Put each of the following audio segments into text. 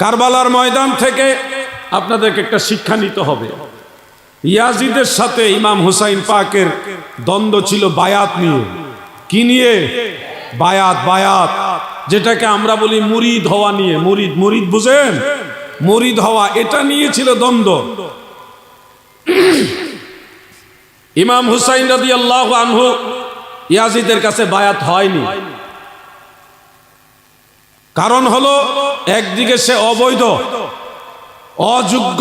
কারবালার ময়দান থেকে আপনাদেরকে একটা শিক্ষা নিতে হবে। ইয়াজিদের সাথে ইমাম হুসাইন পাকের দ্বন্দ্ব ছিল বায়াত নিয়ে। কি নিয়ে? বায়াত। বায়াত যেটাকে আমরা বলি মুরিদ হওয়া নিয়ে। মুরিদ, মুরিদ বুঝেন? মুরিদ হওয়া, এটা নিয়ে ছিল দ্বন্দ্ব। ইমাম হুসাইন রাদিয়াল্লাহু আনহু ইয়াজিদের কাছে বায়াত হয়নি। কারণ হলো, একদিকে সে অবৈধ, অযোগ্য,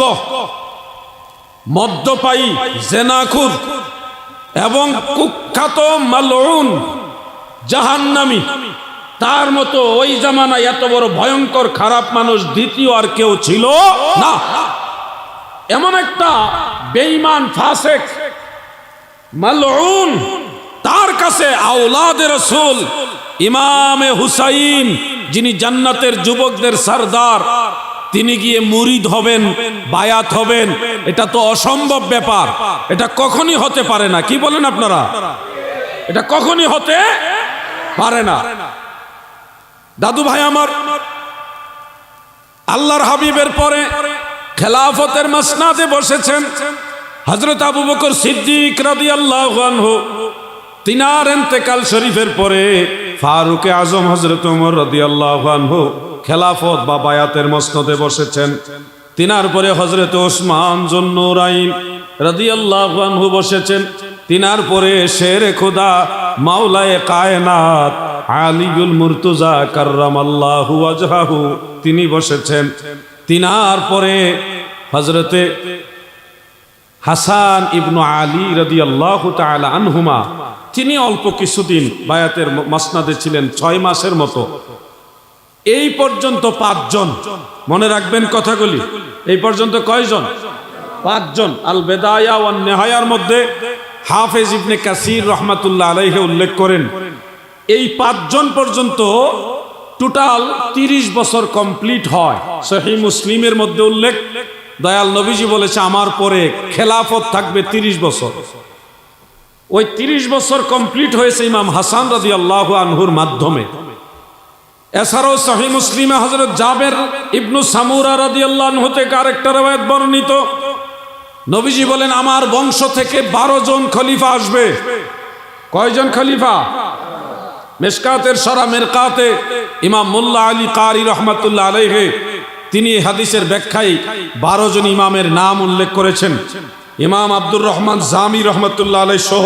মদ্যপায়ী, জেনাখুর এবং কুখ্যাত মালউন জাহান্নামী। তার মতো ওই জামানায় এত বড় ভয়ঙ্কর খারাপ মানুষ দ্বিতীয় আর কেউ ছিল না। এমন একটা বেঈমান, ফাসিক, মালউন, তার কাছে আওলাদে রাসূল ইমামে হুসাইন, যিনি জান্নাতের যুবকদের সরদার, তিনি গিয়ে মুরিদ হবেন, বায়াত হবেন, এটা তো অসম্ভব ব্যাপার। এটা কখনই হতে পারে না। কি বলেন আপনারা? এটা কখনই হতে পারে না। দাদু ভাই আমার, আল্লাহর হাবিবের পরে খেলাফতের মাসনাদে বসেছেন হযরত আবু বকর সিদ্দিক রাদিয়াল্লাহু আনহু। তিনার ইন্তেকাল শরীফের পরে ফারুক আজম হযরত ওমর রাদিয়াল্লাহু আনহু খেলাফত বা বায়াতের মসনদে বসেছেন। তিনার পরে হযরত ওসমান যুন্নুরাইন রাদিয়াল্লাহু আনহু বসেছেন। তিনার পরে শেরে খোদা মাওলায়ে কায়নাত আলীউল মুর্তজা কাররামাল্লাহু ওয়াজহাহু, তিনি বসেছেন। তিনার পরে হযরতে হাসান ইবনু আলী রাদিয়াল্লাহু তাআলা আনহুমা, তিনি অল্প কিছুদিন বায়াতের মাসনাদে ছিলেন, 6 মাসের মতো। এই পর্যন্ত 5 জন। মনে রাখবেন কথাগুলি। এই পর্যন্ত কয়জন? 5 জন। আল বেদায়া ওয়ান নেহায়ার মধ্যে হাফেজ ইবনে কাসির রাহমাতুল্লাহ আলাইহি উল্লেখ করেন, এই 5 জন পর্যন্ত টোটাল 30 বছর কমপ্লিট হয়। সহিহ মুসলিমের মধ্যে উল্লেখ, দয়াল নবীজি বলেছে আমার পরে খেলাফত থাকবে 30 বছর। ওই 30 বছর কমপ্লিট হয়েছে ইমাম হাসান রাদিয়াল্লাহু আনহুর মাধ্যমে। এছাড়াও সহিহ মুসলিমে হযরত জাবের ইবনু সামুরা রাদিয়াল্লাহু আনহু থেকে আরেকটা রওয়ায়াত বর্ণিত, নবীজি বলেন আমার বংশ থেকে 12 জন খলিফা আসবে। কয়জন খলিফা? মিশকাতের সরা মিরকাতে ইমাম মোল্লা আলী কারি রাহমাতুল্লাহ আলাইহি, তিনি হাদিসের ব্যাখ্যায় 12 জন ইমামের নাম উল্লেখ করেছেন। ইমাম আব্দুর রহমান জামি রহমাতুল্লাহ আলাইহি সহ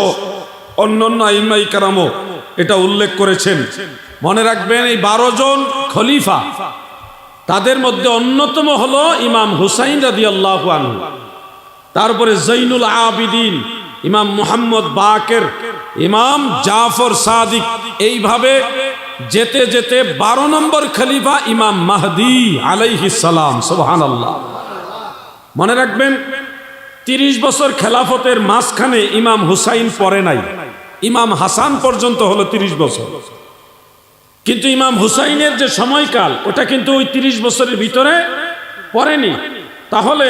অন্যান্য আইম্মায়ে কেরামও এটা উল্লেখ করেছেন। মনে রাখবেন, এই 12 জন খলিফা, তাদের মধ্যে অন্যতম হলো ইমাম হুসাইন রাদিয়াল্লাহু আনহু, তারপরে জৈনুল আবিদিন, ইমাম মুহাম্মদ বাকের, ইমাম জাফর সাদিক। এইভাবে যেতে যেতে 12 নম্বর খলিফা ইমাম মাহদি আলাইহিস সালাম। সুবহানাল্লাহ। মনে রাখবেন, 30 বছর খেলাফতের মাঝখানে ইমাম হুসাইন পড়ে নাই, ইমাম হাসান পর্যন্ত হলো 30 বছর। কিন্তু ইমাম হুসাইনের যে সময়কাল, ওটা কিন্তু ওই 30 বছরের ভিতরে পড়েনি। তাহলে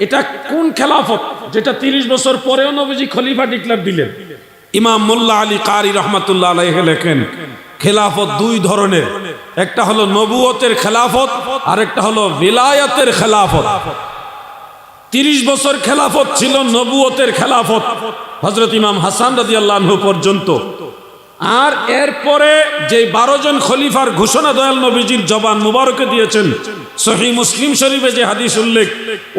এটা কোন খেলাফত যেটা 30 বছর পরেও নবীজি খলিফা ডিক্লেয়ার দিলেন? ইমাম মোল্লা আলী কারি রহমাতুল্লাহ আলাইহি লেখেন, খেলাফত 2 ধরনের, একটা হলো নবুয়তের খেলাফত, আর একটা হলো বিলায়াতের খেলাফত। 30 বছর খেলাফত ছিল নবুয়তের খেলাফত, হযরত ইমাম হাসান রাদিয়াল্লাহু আনহু পর্যন্ত। আর এরপরে যে 12 জন খলিফার ঘোষণা দয়াল নবীজির জবান মুবারকে দিয়েছেন, সহিহ মুসলিম শরীফে যে হাদিস উল্লেখ,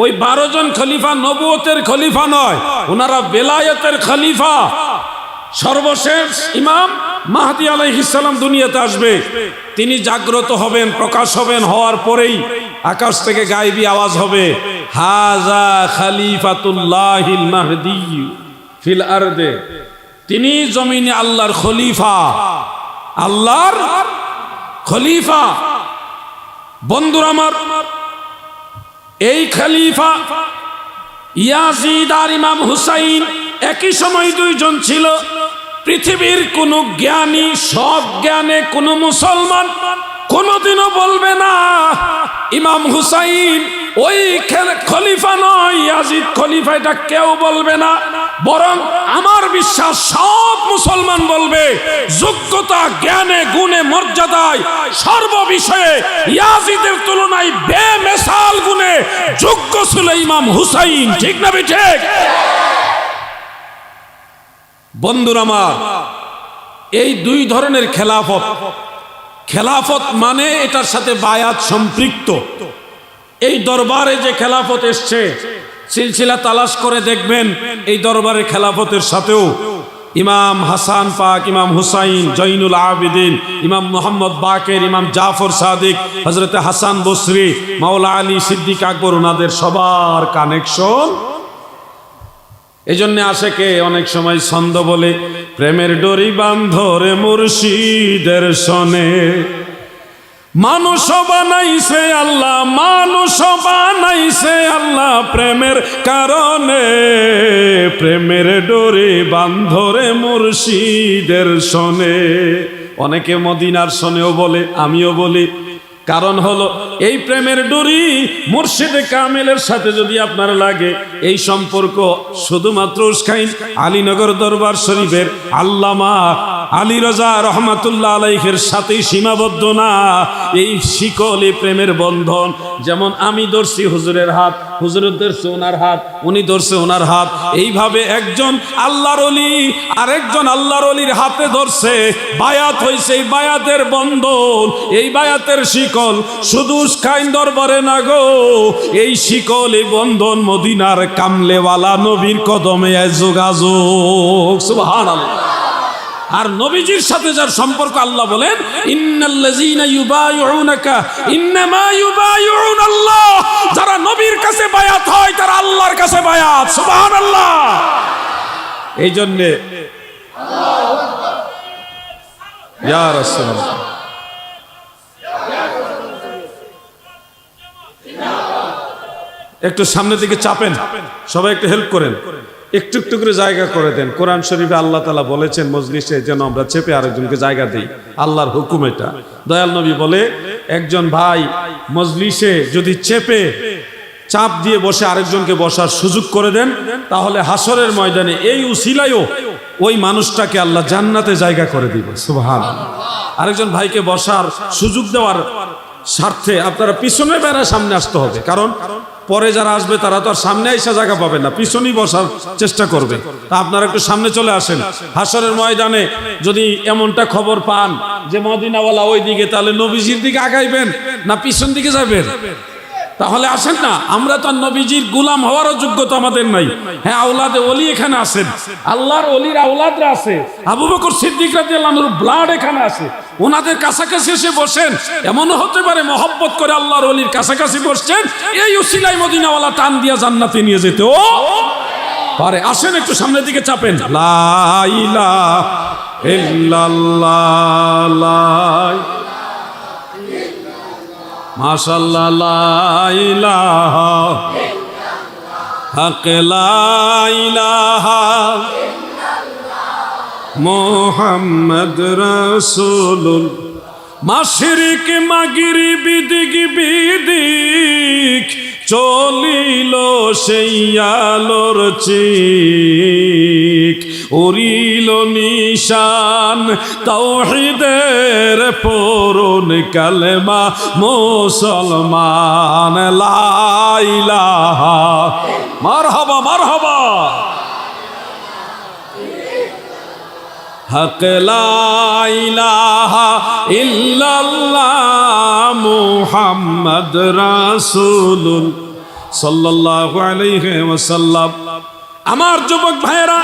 ওই 12 জন খলিফা নবুয়তের খলিফা নয়, ওনারা বেলায়েতের খলিফা। সর্বশেষ ইমাম মাহদি আলাইহিস সালাম দুনিয়াতে আসবে, তিনি জাগ্রত হবেন, প্রকাশ হবেন, হওয়ার পরেই আকাশ থেকে গায়বী আওয়াজ হবে, হাযা খলিফাতুল্লাহিল মাহদি ফিল আরদে। তিনি জমিনে আল্লাহর খলিফা, আল্লাহর খলিফা। বন্ধুরা আমার, এই খলিফা ইয়াজিদ আর ইমাম হুসাইন একই সময় 2 জন ছিল। পৃথিবীর কোন জ্ঞানী, সব জ্ঞানে কোন মুসলমান কোনদিনও বলবে না ইমাম হুসাইন ওই খলিফা নয়, ইয়াজিদ খলিফা, এটা কেউ বলবে না। বরং আমার বিশ্বাস সব মুসলমান বলবে যোগ্যতা, জ্ঞানে, গুণে, মর্যাদায়, সর্ব বিষয়ে ইয়াজিদের তুলনায় বেমিসাল গুণে যোগ্য ছিল ইমাম হুসাইন। ঠিক না ঠিক? বন্ধুরা আমার, এই দুই ধরনের খেলাফত, খেলাফত মানে এটার সাথে বায়াত সম্পৃক্ত। এই দরবারে যে খেলাফত এসছে, সিলসিলা তালাশ করে দেখবেন এই দরবারের খেলাফতের সাথেও ইমাম হাসান পাক, ইমাম হুসাইন, জৈনুল আবেদিন, ইমাম মোহাম্মদ বাকের, ইমাম জাফর সাদিক, হযরত হাসান বসরি, মাওলা আলী সিদ্দিক আকবর, ওনাদের সবার কানেকশন। এই জন্য আশেকে অনেক সময় ছন্দ বলে, প্রেমের ডরি বান্ধরে মুর্শিদের সনে, মানুষ বানাইছে আল্লাহ, মানুষ বানাইছে আল্লাহ প্রেমের কারণে, প্রেমের ডোরে বান্ধরে মুর্শিদের সনে। অনেকে মদিনার সনেও বলে, আমিও বলি। কারণ হলো এই প্রেমের ডোরি মুর্শিদে কামেলের সাথে যদি আপনার লাগে, এই সম্পর্ক শুধুমাত্র উস্কাইন আলীনগর দরবার শরীফের আল্লামা আলী রাজা রহমাতুল্লাহ আলাইহির সাথেই সীমাবদ্ধ না। এই শিকল, এই প্রেমের বন্ধন, যেমন আমি ধরছি হুজুরের হাত, হুজুর ধরছে ওনার হাত, উনি ধরছে ওনার হাত, এইভাবে একজন আল্লাহর ওলি আরেকজন আল্লাহর ওলির হাতে ধরছে, বায়াত হইছে। এই বায়াতের বন্ধন, এই বায়াতের শিকল শুধু উস্কাইন দরবারে না গো, এই শিকল, এই বন্ধন মদিনার কামলেওয়ালা নবীর কদমে যোগাযোগ। সুবহানাল্লাহ। আর নবীজির সাথে যার সম্পর্ক, আল্লাহ বলেন ইন্নাল্লাযীনা ইউবাইউনাকা ইন্নামা ইউবাইউনাল্লাহ, যারা নবীর কাছে বায়াত হয় তারা আল্লাহর কাছে বায়াত। সুবহানাল্লাহ। এই জন্য আল্লাহু আকবার, ইয়া রাসূলুল্লাহ, একটু সামনের দিকে চাপেন, সবাই একটু হেল্প করেন, একটু একটু করে জায়গা করে দেন। কোরআন শরীফে আল্লাহ তাআলা বলেছেন মজলিসে যেন আমরা চেপে আরেকজনকে জায়গা দিই, আল্লাহর হুকুম এটা। দয়াল নবী বলে, একজন ভাই মজলিসে যদি চেপে চাপ দিয়ে বসে আরেকজনকে বসার সুযোগ করে দেন, তাহলে হাসরের ময়দানে এই উসিলায়ও ওই মানুষটাকে আল্লাহ জান্নাতে জায়গা করে দিবে। সুবহানাল্লাহ। আরেকজন ভাইকে বসার সুযোগ দেওয়ার স্বার্থে আপনারা পিছনে বেড়া সামনে আসতে হবে, কারণ পরে যারা আসবে তারা তো আর সামনে এসে জায়গা পাবে না, পিছনেই বসার চেষ্টা করবে। তা আপনারা একটু সামনে চলে আসেন। হাসরের ময়দানে যদি এমনটা খবর পান যে মদিনাওয়ালা ওই দিকে, তাহলে নবীজির দিকে আগাইবেন না পিছন দিকে যাবেন? তাহলে আসেন না, আমরা তো নবীজির গোলাম হওয়ারও যোগ্যতা আমাদের নাই। হ্যাঁ, আওলাদে ওলি এখানে আছেন, আল্লাহর ওলির আওলাদরা আছে, আবু বকর সিদ্দিক রাদিয়াল্লাহু আনহুর ব্লাড এখানে আছে, ওনাদের কাছাকাছি এসে বসেন। এমনও হতে পারে মহব্বত করে আল্লাহর ওলির কাছাকাছি বসছেন, এই উসিলায় মদিনাওয়ালা টান দিয়া জান্নাতে নিয়ে যেতে ও পারে। আসেন একটু সামনের দিকে চাপেন। লা ইলাহা ইল্লাল্লাহ, মাশাআল্লাহ, লা ইলাহা হক, লা ইলাহা মুহাম্মদ রাসূলুল্লাহ। মাশরিক মাগরিব দিক বিদিক চলিল সেই আলোর চিক, উড়িল নিশান তাওহীদের পরন কালেমা মুসলমান। লা ইলাহা, মারহাবা মারহাবা, হক, লা ইলাহা ইল্লাল্লাহ মুহাম্মদ রাসূলুল্লাহ সাল্লাল্লাহু আলাইহি ওয়াসাল্লাম। আমার যুবক ভাইয়েরা,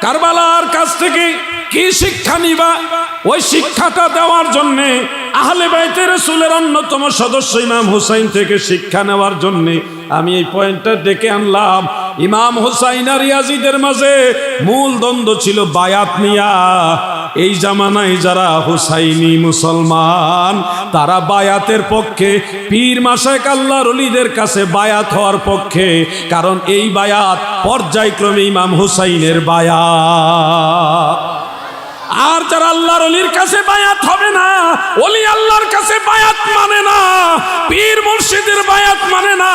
কারবালার কাছ থেকে কি শিক্ষা নিবা, ওই শিক্ষাটা দেওয়ার জন্য আহলে বাইতে রাসূলের অন্যতম সদস্য ইমাম হুসাইন থেকে শিক্ষা নেওয়ার জন্য আমি এই পয়েন্টটা ডেকে আনলাম। ইমাম হুসাইন আর ইয়াজিদের মাঝে মূল দ্বন্দ্ব ছিল বায়াত নিয়া। এই জামানায় যারা হুসাইনি মুসলমান তারা বায়াতের পক্ষে, পীর মাশায়েখ আল্লাহর ওলিদের কাছে বায়াত হওয়ার পক্ষে, কারণ এই বায়াত পর্যায়ক্রমে ইমাম হুসাইনের বায়াত। আর যারা আল্লাহর ওলির কাছে বায়াত হবে না, ওলি আল্লাহর কাছে বায়াত মানে না, পীর মুর্শিদের বায়াত মানে না,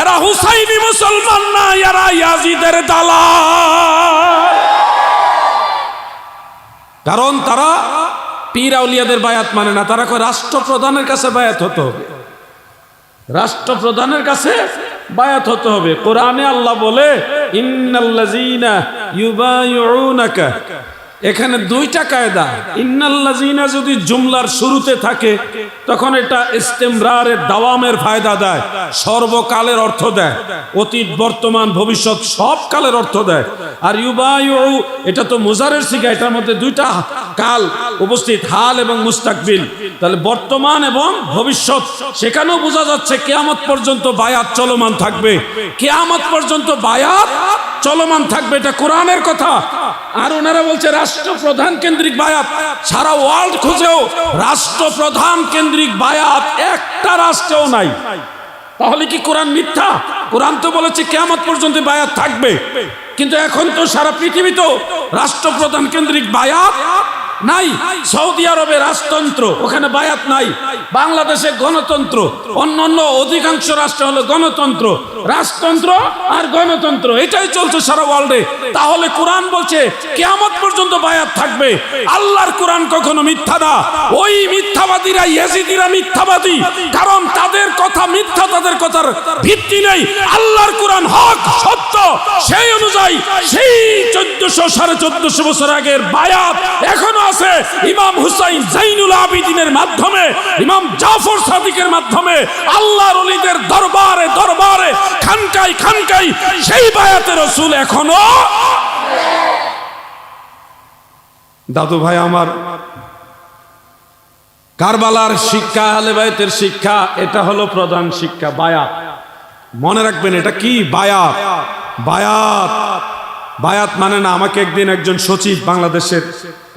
এরা হুসাইনি মুসলমান না, এরা ইয়াজিদের দালাল। কারণ তারা পীর আউলিয়াদের বায়াত মানে না, তারা কয় রাষ্ট্রপ্রধানের কাছে বায়াত হতে হবে, রাষ্ট্রপ্রধানের কাছে বায়াত হতে হবে। কোরআনে আল্লাহ বলে ইন্নাল্লাযীনা ইউবাইউনাকা, এখানে দুইটা কায়দা। ইন্নাল্লাযীনা যদি জুমলার শুরুতে থাকে তখন এটা ইস্তেমরারের দাওয়ামের ফায়দা দেয়, সর্বকালের অর্থ দেয়, অতীত বর্তমান ভবিষ্যৎ সব কালের অর্থ দেয়। আর ইউবাইউ এটা তো মুজারের সিগা, এটার মধ্যে দুইটা কাল উপস্থিত, হাল এবং মুস্তাকবিল, তাহলে বর্তমান এবং ভবিষ্যৎ। সেখানেও বোঝা যাচ্ছে কিয়ামত পর্যন্ত বায়াত চলমান থাকবে, কিয়ামত পর্যন্ত বায়াত চলমান থাকবে, এটা কোরআনের কথা। আর ওনারা বলছে রাষ্ট্রপ্রধান কেন্দ্রিক বায়াত, সারা ওয়ার্ল্ড খুঁজেও রাষ্ট্রপ্রধান কেন্দ্রিক বায়াত একটা রাষ্ট্রেও নাই। তাহলে কি কোরআন মিথ্যা? কোরআন তো বলেছে কিয়ামত পর্যন্ত বায়াত থাকবে, কিন্তু এখন তো সারা পৃথিবীতেও রাষ্ট্রপ্রধান কেন্দ্রিক বায়াত নাই। সৌদি আরবে রাজতন্ত্র, ওখানে বায়াত নাই। বাংলাদেশে গণতন্ত্র, অন্যান্য অধিকাংশ রাষ্ট্র হলো গণতন্ত্র, রাজতন্ত্র আর গণতন্ত্র, এটাই চলছে সারা ওয়ার্ল্ডে। তাহলে কোরআন বলছে কিয়ামত পর্যন্ত বায়াত থাকবে। আল্লাহর কোরআন কখনো মিথ্যা না। ওই মিথ্যাবাদীরা ইয়েজিদিরা মিথ্যাবাদী, কারণ তাদের কথা মিথ্যা, তাদের কথার ভিত্তি নেই। আল্লাহর কোরআন হক, সত্য। সেই অনুযায়ী সেই 1400-1450 বছর আগের বায়াত এখনো আছে। ইমাম হুসাইন জাইনুল আবিদিনের মাধ্যমে, ইমাম জাফর সাদিকের মাধ্যমে, আল্লাহর ওলিদের দরবারে দরবারে, খানকায় খানকায় সেই বায়াতে রাসূল এখনো। দাদু ভাই আমার, কারবালার শিক্ষা, আহলে বাইতের শিক্ষা, এটা হলো প্রধান শিক্ষা, বায়াত। মনে রাখবেন এটা কি বায়াত। বায়াত বায়াত মানে না। আমাকে একদিন একজন সচিব, বাংলাদেশের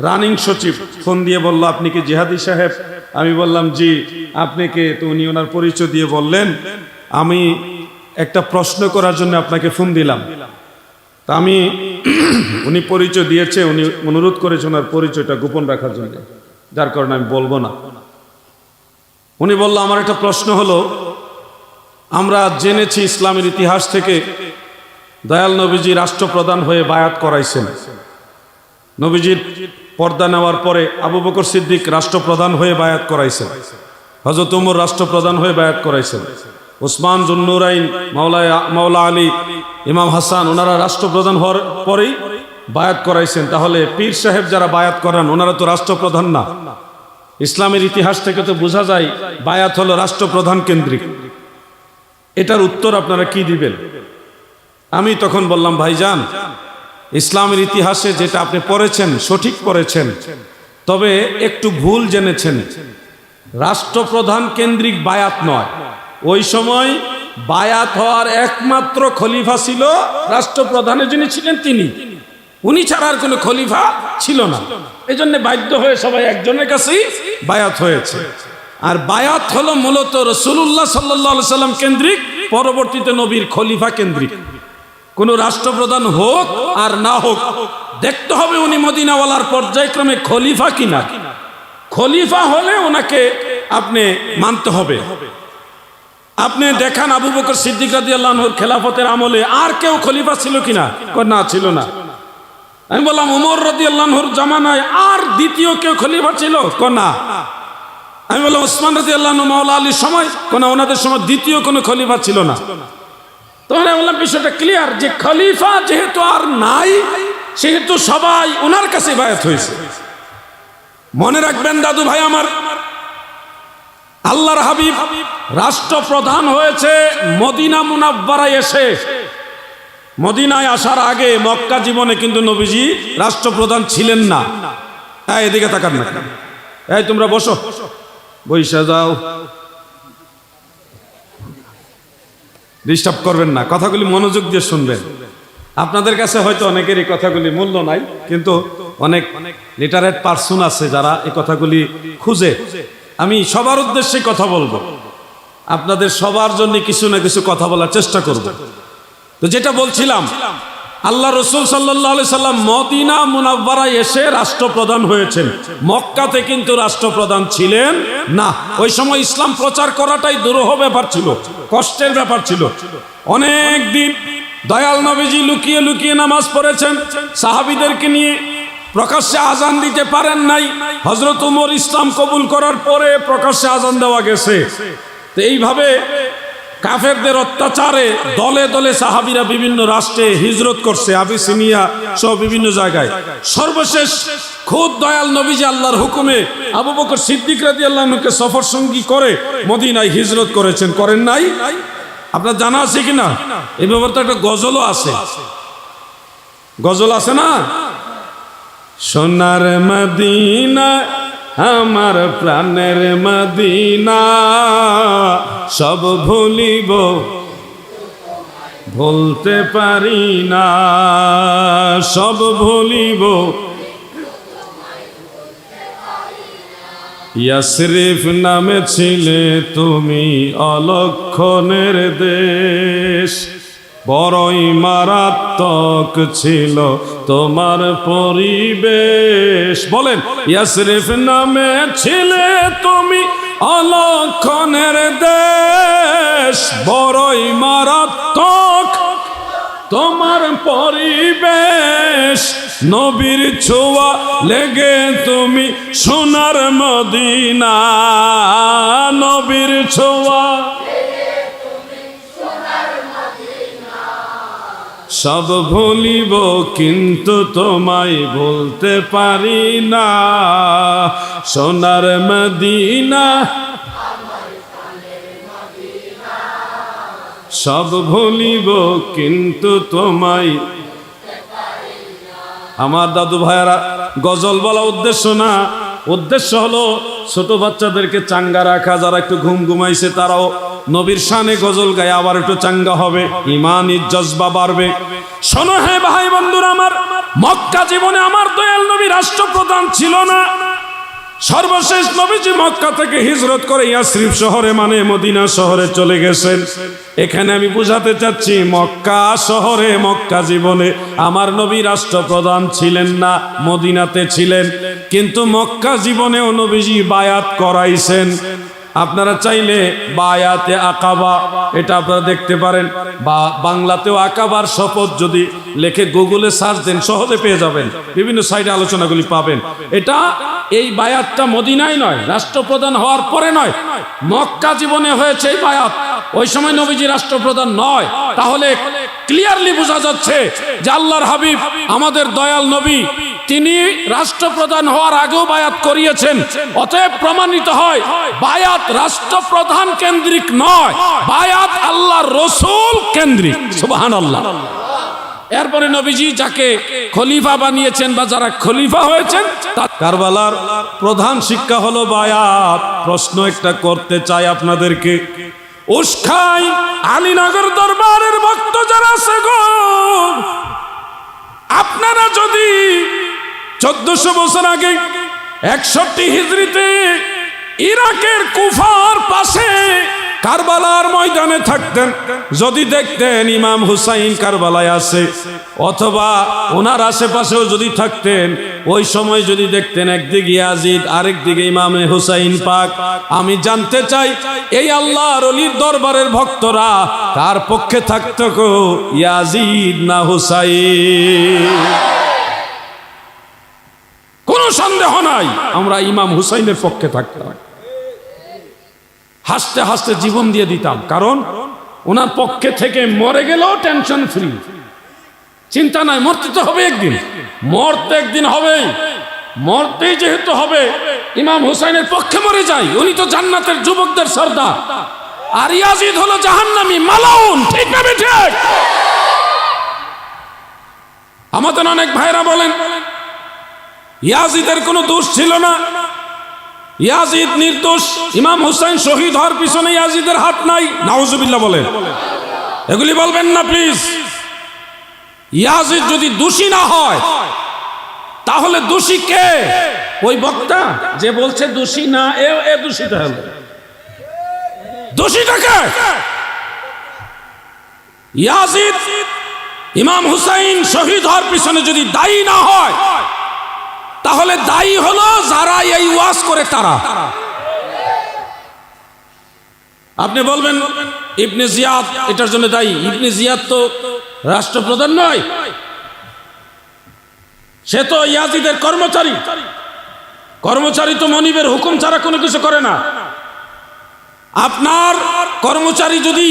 রানিং সচিব, ফোন দিয়ে বলল আপনি কি জিহাদি সাহেব? আমি বললাম জি। আপনি কে? তো উনি ওনার পরিচয় দিয়ে বললেন আমি একটা প্রশ্ন করার জন্য আপনাকে ফোন দিলাম। তা আমি উনি পরিচয় দিয়েছে, উনি অনুরোধ করেছে ওনার পরিচয়টা গোপন রাখার জন্য, যার কারণে আমি বলবো না। উনি বলল আমার একটা প্রশ্ন হলো, আমরা জেনেছি ইসলামের ইতিহাস থেকে দয়াল নবীজি রাষ্ট্রপ্রধান হয়ে বায়াত করাইছেন। নবীজির পর্দা নেওয়ার পরে আবু বকর সিদ্দিক রাষ্ট্রপ্রধান হয়ে বায়াত করাইছেন, হযরত ওমর রাষ্ট্রপ্রধান হয়ে বায়াত করাইছেন, ওসমান জুন্নুরাইন, মাওলা আলী, ইমাম হাসান, ওনারা রাষ্ট্রপ্রধান হওয়ার পরেই বায়াত করাইছেন। তাহলে পীর সাহেব যারা বায়াত করান ওনারা তো রাষ্ট্রপ্রধান না। ইসলামের ইতিহাস থেকে তো বোঝা যায় বায়াত হলো রাষ্ট্রপ্রধান কেন্দ্রিক। এটার উত্তর আপনারা কি দিবেন? আমি তখন বললাম ভাইজান, ইসলামের ইতিহাসে যেটা আপনি পড়েছেন সঠিক পড়েছেন, তবে একটু ভুল জেনেছেন। রাষ্ট্রপ্রধান কেন্দ্রিক বায়াত নয়। ওই সময় বায়াত হওয়ার একমাত্র খলিফা ছিল রাষ্ট্রপ্রধানের যিনি ছিলেন তিনি, উনি ছাড়া আর কোনো খলিফা ছিল না। এই জন্য বাধ্য হয়ে সবাই একজনের কাছেই বায়াত হয়েছে। আর বায়াত হলো মূলত রাসূলুল্লাহ সাল্লাল্লাহু আলাইহি সাল্লাম কেন্দ্রিক, পরবর্তীতে নবীর খলিফা কেন্দ্রিক। কোন রাষ্ট্রপ্রধান হোক আর না হোক, দেখতে হবে উনি মদিনাওয়ালার পর্যায়ক্রমে খলিফা কিনা। খলিফা হলে ওনাকে আপনি মানতে হবে। আপনি দেখান আবু বকর সিদ্দিক রাদিয়াল্লাহু আনহুর খেলাফতের আমলে আর কেউ খলিফা ছিল কিনা? না, ছিল না। আমি বললাম ওমর রাদিয়াল্লাহু আনহুর জামানায় আর দ্বিতীয় কেউ খলিফা ছিল? না। আমি বললাম ওসমান রাদিয়াল্লাহু আনহু, মাওলা আলীর সময়? ওনাদের সময় দ্বিতীয় কোনো খলিফা ছিল না। তখন আমি বললাম বিষয়টা ক্লিয়ার, যে খলিফা যেহেতু আর নাই, সেহেতু সবাই ওনার কাছে বায়াত হয়েছে। মনে রাখবেন দাদু ভাই আমার, আল্লাহর হাবিব রাষ্ট্রপ্রধান হয়েছে মদিনা মুনাব্বারায় এসে। মদিনায় আসার আগে মক্কা জীবনে কিন্তু নবীজি রাষ্ট্রপ্রধান ছিলেন না। এদিকে তাকান না, এই তোমরা বসো, বইসা যাও, ডিস্টার্ব করবেন না, কথাগুলি মনোযোগ দিয়ে শুনবেন। আপনাদের কাছে হয়তো অনেকের এই কথাগুলি মূল্য নাই, কিন্তু অনেক লিটারেট পার্সন আছে যারা এই কথাগুলি খুঁজে। আমি সবার উদ্দেশ্যে কথা বলবো, আপনাদের সবার জন্য কিছু না কিছু কথা বলার চেষ্টা করব। তো যেটা বলছিলাম, আল্লাহ রসুল সাল্লাল্লাহু আলাইহি সাল্লাম মদিনা মুনাব্বারায় এসে রাষ্ট্রপ্রধান হয়েছেন। মক্কাতে কিন্তু রাষ্ট্রপ্রধান ছিলেন না। ওই সময় ইসলাম প্রচার করাটাই দুরূহ ব্যাপার ছিল, কষ্টের ব্যাপার ছিল। অনেক দিন দয়াল নবীজি লুকিয়ে লুকিয়ে নামাজ পড়েছেন সাহাবীদেরকে নিয়ে। প্রকাশ্যে আজান দিতে পারেন নাই। হযরত ওমর ইসলাম কবুল করার পরে প্রকাশ্যে আজান দেওয়া গেছে। তো এইভাবে কাফেরদের অত্যাচারে দলে দলে সাহাবীরা বিভিন্ন রাষ্ট্রে হিজরত করছে, আবিসিনিয়া সহ বিভিন্ন জায়গায়। সর্বশেষ খুদ দয়াল নবীজি আল্লাহর হুকুমে আবু বকর সিদ্দিক রাদিয়াল্লাহু আনহুকে সফর সঙ্গী করে মদিনায় হিজরত করেছেন, করেন নাই? আপনার জানা আছে কিনা? এই ব্যাপারে তো একটা গজলও আছে, গজল আছে না? সোনার মদিনা আমার প্রাণের মদিনা, সব ভুলিব ভুলতে পারি না, সব ভুলিব। ইয়াসরিফ নামে ছিলে তুমি অলক্ষণের দেশ, বড়ই মারাত্মক ছিল তোমার পরিবেশ। বলেন, ইয়াসরিফ নামে ছিলে তুমি অলক্ষণের দেশ, বড়ই মারাত্মক তোমার পরিবেশ। নবীর ছোঁয়া লেগে তুমি সোনার মদিনা, নবীর ছোঁয়া সব ভুলিব কিন্তু তোমায় ভুলতে পারি না, সোনার মদিনা সব ভুলিব কিন্তু তোমায়। আমার দাদু ভাইয়ারা, গজল বলা উদ্দেশ্য না, উদ্দেশ্য হলো ছোট বাচ্চাদেরকে চাঙ্গা রাখা, যারা একটু ঘুম ঘুমাইছে তারাও নবীর শানে গজল গায়ে আবার একটু চাঙ্গা হবে, ঈমানের জজবা বাড়বে। শোনো হে ভাই বন্ধুরা আমার, মক্কা জীবনে আমার দয়াল নবী রাষ্ট্রপ্রধান ছিল না। সর্বশেষ নবীজি মক্কা থেকে হিজরত করে ইয়াসরিফ শহরে মানে মদিনা শহরে চলে গেছেন। এখানে আমি বুঝাতে চাচ্ছি, মক্কা শহরে মক্কা জীবনে আমার নবী রাষ্ট্রপ্রধান ছিলেন না, মদিনাতে ছিলেন। কিন্তু মক্কা জীবনেও নবীজি বায়াত করাইছেন। আপনারা চাইলে বায়াতে আকাবা এটা আপনারা দেখতে পারেন, বা বাংলাতেও আকাবার শপথ যদি লেখে গুগলে সার্চ দেন সহজে পেয়ে যাবেন, বিভিন্ন সাইটে আলোচনাগুলি পাবেন। এটা এই বায়াতটা মদিনায় নয়, রাষ্ট্রপ্রধান হওয়ার পরে নয়, মক্কা জীবনে হয়েছে এই বায়াত। ওই সময় নবীজি রাষ্ট্রপ্রধান নয়। তাহলে ক্লিয়ারলি বোঝা যাচ্ছে যে আল্লাহর হাবিব আমাদের দয়াল নবী তিনি রাষ্ট্রপ্রধান হওয়ার আগেও বায়াত করিয়েছেন। অতএব প্রমাণিত হয় বায়াত রাষ্ট্রপ্রধান কেন্দ্রিক নয়, বায়াত আল্লাহর রাসূল কেন্দ্রিক। সুবহানাল্লাহ। এরপরে নবীজি যাকে খলিফা বানিয়েছেন বা যারা খলিফা হয়েছেন, কারবালার প্রধান শিক্ষা হলো বায়াত। প্রশ্ন একটা করতে চাই আপনাদেরকে, উস্খাই আলীনগর দরবারের ভক্ত যারা আছে গো, আপনারা যদি 1400 বছর আগে 61 হিজরিতে ইরাকের কুফার পাশে কারবালার ময়দানে থাকতেন, যদি দেখতেন ইমাম হুসাইন কারবালায় আছে, অথবা ওনার আশেপাশেও যদি থাকতেন, ওই সময় যদি দেখতেন একদিকে ইয়াজিদ আরেকদিকে ইমামে হুসাইন পাক, আমি জানতে চাই এই আল্লাহর ওলির দরবারের ভক্তরা কার পক্ষে থাকতো গো, ইয়াজিদ না হুসাইন? কোনো সন্দেহ নাই আমরা ইমাম হুসাইনের পক্ষে থাকতাম, হাসতে হাসতে জীবন দিয়ে দিতাম। কারণ ওনার পক্ষে থেকে মরে গেলেও টেনশন ফ্রি, চিন্তা নাই, মরতে তো হবে একদিন, মরতে একদিন হবেই, মরতেই যেহেতু হবে ইমাম হুসাইনের পক্ষে মরে যাই। উনি তো জান্নাতের যুবকদের সর্দার, আর ইয়াজিদ হলো জাহান্নামী মালাউন। ঠিক না বেঠিক? আমাদের অনেক ভাইরা বলেন ইয়াজিদের কোনো দোষ ছিল না, ইয়াজিদ নির্দোষ, ইমাম হুসাইন শহীদ হওয়ার পিছনে ইয়াজিদের হাত নাই। নাউজুবিল্লাহ বলেন, এগুলি বলবেন না প্লিজ। ইয়াজিদ যদি দোষী না হয় তাহলে দোষী কে? ওই বক্তা যে বলছে দোষী না, এ দোষী তাহলে দোষীটা কে? ইয়াজিদ ইমাম হুসাইন শহীদ হওয়ার পিছনে যদি দায়ী না হয় তাহলে দায়ী হলো যারা এই ওয়াজ করে তারা। আপনি বলবেন ইবনে জিয়াদ এটার জন্য দায়ী, ইবনে জিয়াদ তো রাষ্ট্রপ্রধান নয়। সে তো ইয়াজিদের কর্মচারী, কর্মচারী তো মনিবের হুকুম ছাড়া কোনো কিছু করে না। আপনার কর্মচারী যদি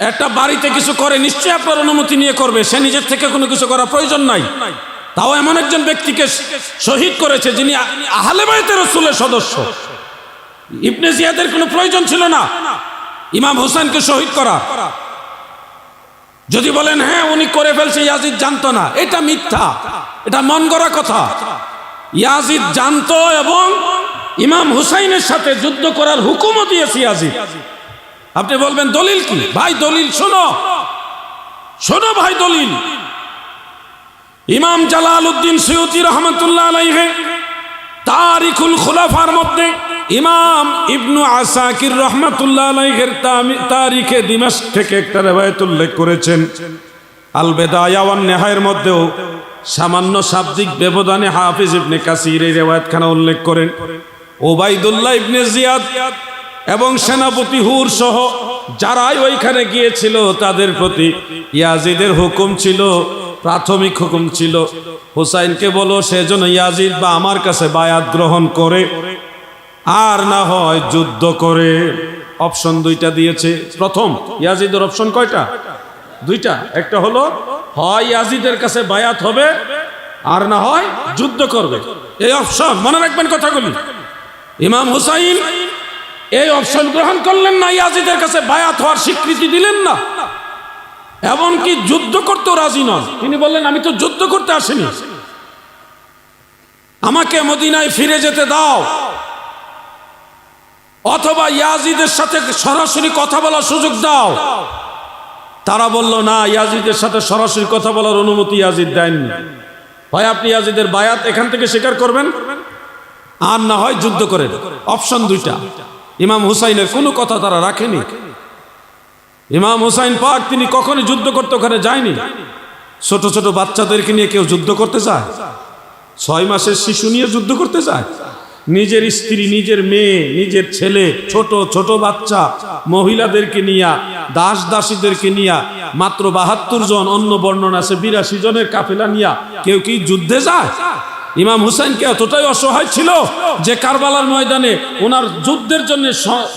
একটা বাড়িতে কিছু করে নিশ্চয়ই আপনার অনুমতি নিয়ে করবে, সে নিজের থেকে কোনো কিছু করার প্রয়োজন নাই। তাও এমন একজন ব্যক্তিকে শহীদ করেছে যিনি আহলে বাইতে রাসূলের সদস্য। ইবনে জিয়াদের কোনো প্রয়োজন ছিল না ইমাম হুসাইনকে শহীদ করা। যদি বলেন হ্যাঁ উনি করে ফেলছে, ইয়াজিদ জানতো না, এটা মিথ্যা, এটা মন গড়া কথা। ইয়াজিদ জানতো এবং ইমাম হুসাইনের সাথে যুদ্ধ করার হুকুমও দিয়েছে ইয়াজিদ। আপনি বলবেন দলিল কি? ভাই দলিল শোনো, শোনো ভাই দলিল। ইমাম জালালউদ্দিন সুয়ুতী রহমাতুল্লাহ আলাইহি তারিখুল খুলাফার মধ্যে ইমাম ইবনু আসাকির রহমাতুল্লাহ আলাইহির তারিখে দিমাশক থেকে একটা রিওয়ায়াত উল্লেখ করেছেন। আল বিদায়া ওয়ান নিহায়ার মধ্যেও সামান্য শাব্দিক ব্যবধানে হাফিজ ইবনে কাসির এই রিওয়ায়াতখানা উল্লেখ করেন। ওবাইদুল্লাহ ইবনে জিয়াদ এবং সেনাপতি হুর সহ যারাই ওইখানে গিয়েছিল তাদের প্রতি ইয়াজিদের হুকুম ছিল, প্রাথমিক হুকুম ছিল হুসাইনকে বলো সেজন্য ইয়াজিদ বা আমার কাছে বায়াত গ্রহণ করে আর না হয় যুদ্ধ করে। অপশন দুইটা দিয়েছে। প্রথম ইয়াজিদের অপশন কয়টা? দুইটা। একটা হলো হয় ইয়াজিদের কাছে বায়াত হবে আর না হয় যুদ্ধ করবে। এই অপশন মনে রাখবেন কথাগুলি। ইমাম হুসাইন এই অপশন গ্রহণ করলেন না, ইয়াজিদের কাছে বায়াত হওয়ার স্বীকৃতি দিলেন না, এমনকি যুদ্ধ করতেও রাজি নন। তিনি বললেন আমি তো যুদ্ধ করতে আসিনি, আমাকে মদিনায় ফিরে যেতে দাও, অথবা ইয়াজিদের সাথে সরাসরি কথা বলার সুযোগ দাও। তারা বলল না, ইয়াজিদের সাথে সরাসরি কথা বলার অনুমতি ইয়াজিদ দেননি। হয় আপনি ইয়াজিদের বায়াত এখান থেকে স্বীকার করবেন আর না হয় যুদ্ধ করেন। অপশন দুইটা। ইমাম হুসাইনের কোনো কথা তারা রাখেনি। ইমাম হুসাইন পাক তিনি কখনই যুদ্ধ করতে ওখানে যায়নি। ছোট ছোট বাচ্চাদেরকে নিয়ে কেউ যুদ্ধ করতে যায়? 6 মাসের শিশু নিয়ে যুদ্ধ করতে যায়? নিজের স্ত্রী, নিজের মেয়ে, নিজের ছেলে, ছোট ছোট বাচ্চা, মহিলাদেরকে নিয়া, দাস দাসীদেরকে নিয়া, মাত্র 72 জন, অন্য বর্ণনা আছে 82 জনের কাফেলা নিয়া কেউ কি যুদ্ধে যায়? ইমাম হুসাইনকে এতটাই অসহায় ছিল যে কারবালার ময়দানে ওনার যুদ্ধের জন্য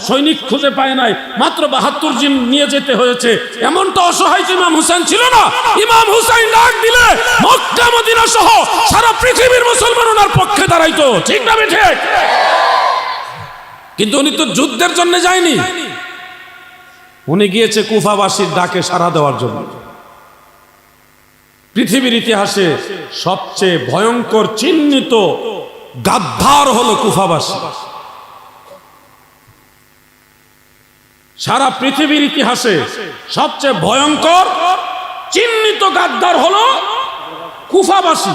সৈনিক খুঁজে পায় নাই, মাত্র 72 জন নিয়ে যেতে হয়েছে। এমনটা অসহায় ইমাম হুসাইন ছিল না। ইমাম হুসাইন ডাক দিলে মক্কা মদিনা সহ সারা পৃথিবীর মুসলমান ওনার পক্ষে দাঁড়াইতো। ঠিক না ঠিক? কিন্তু উনি তো যুদ্ধের জন্য যায়নি, উনি গিয়েছে কুফাবাসীর ডাকে সাড়া দেওয়ার জন্য। পৃথিবীর ইতিহাসে সবচেয়ে ভয়ঙ্কর চিহ্নিত গাদ্দার হলো কুফাবাসী। সারা পৃথিবীর ইতিহাসে সবচেয়ে ভয়ঙ্কর চিহ্নিত গাদ্দার হলো কুফাবাসী।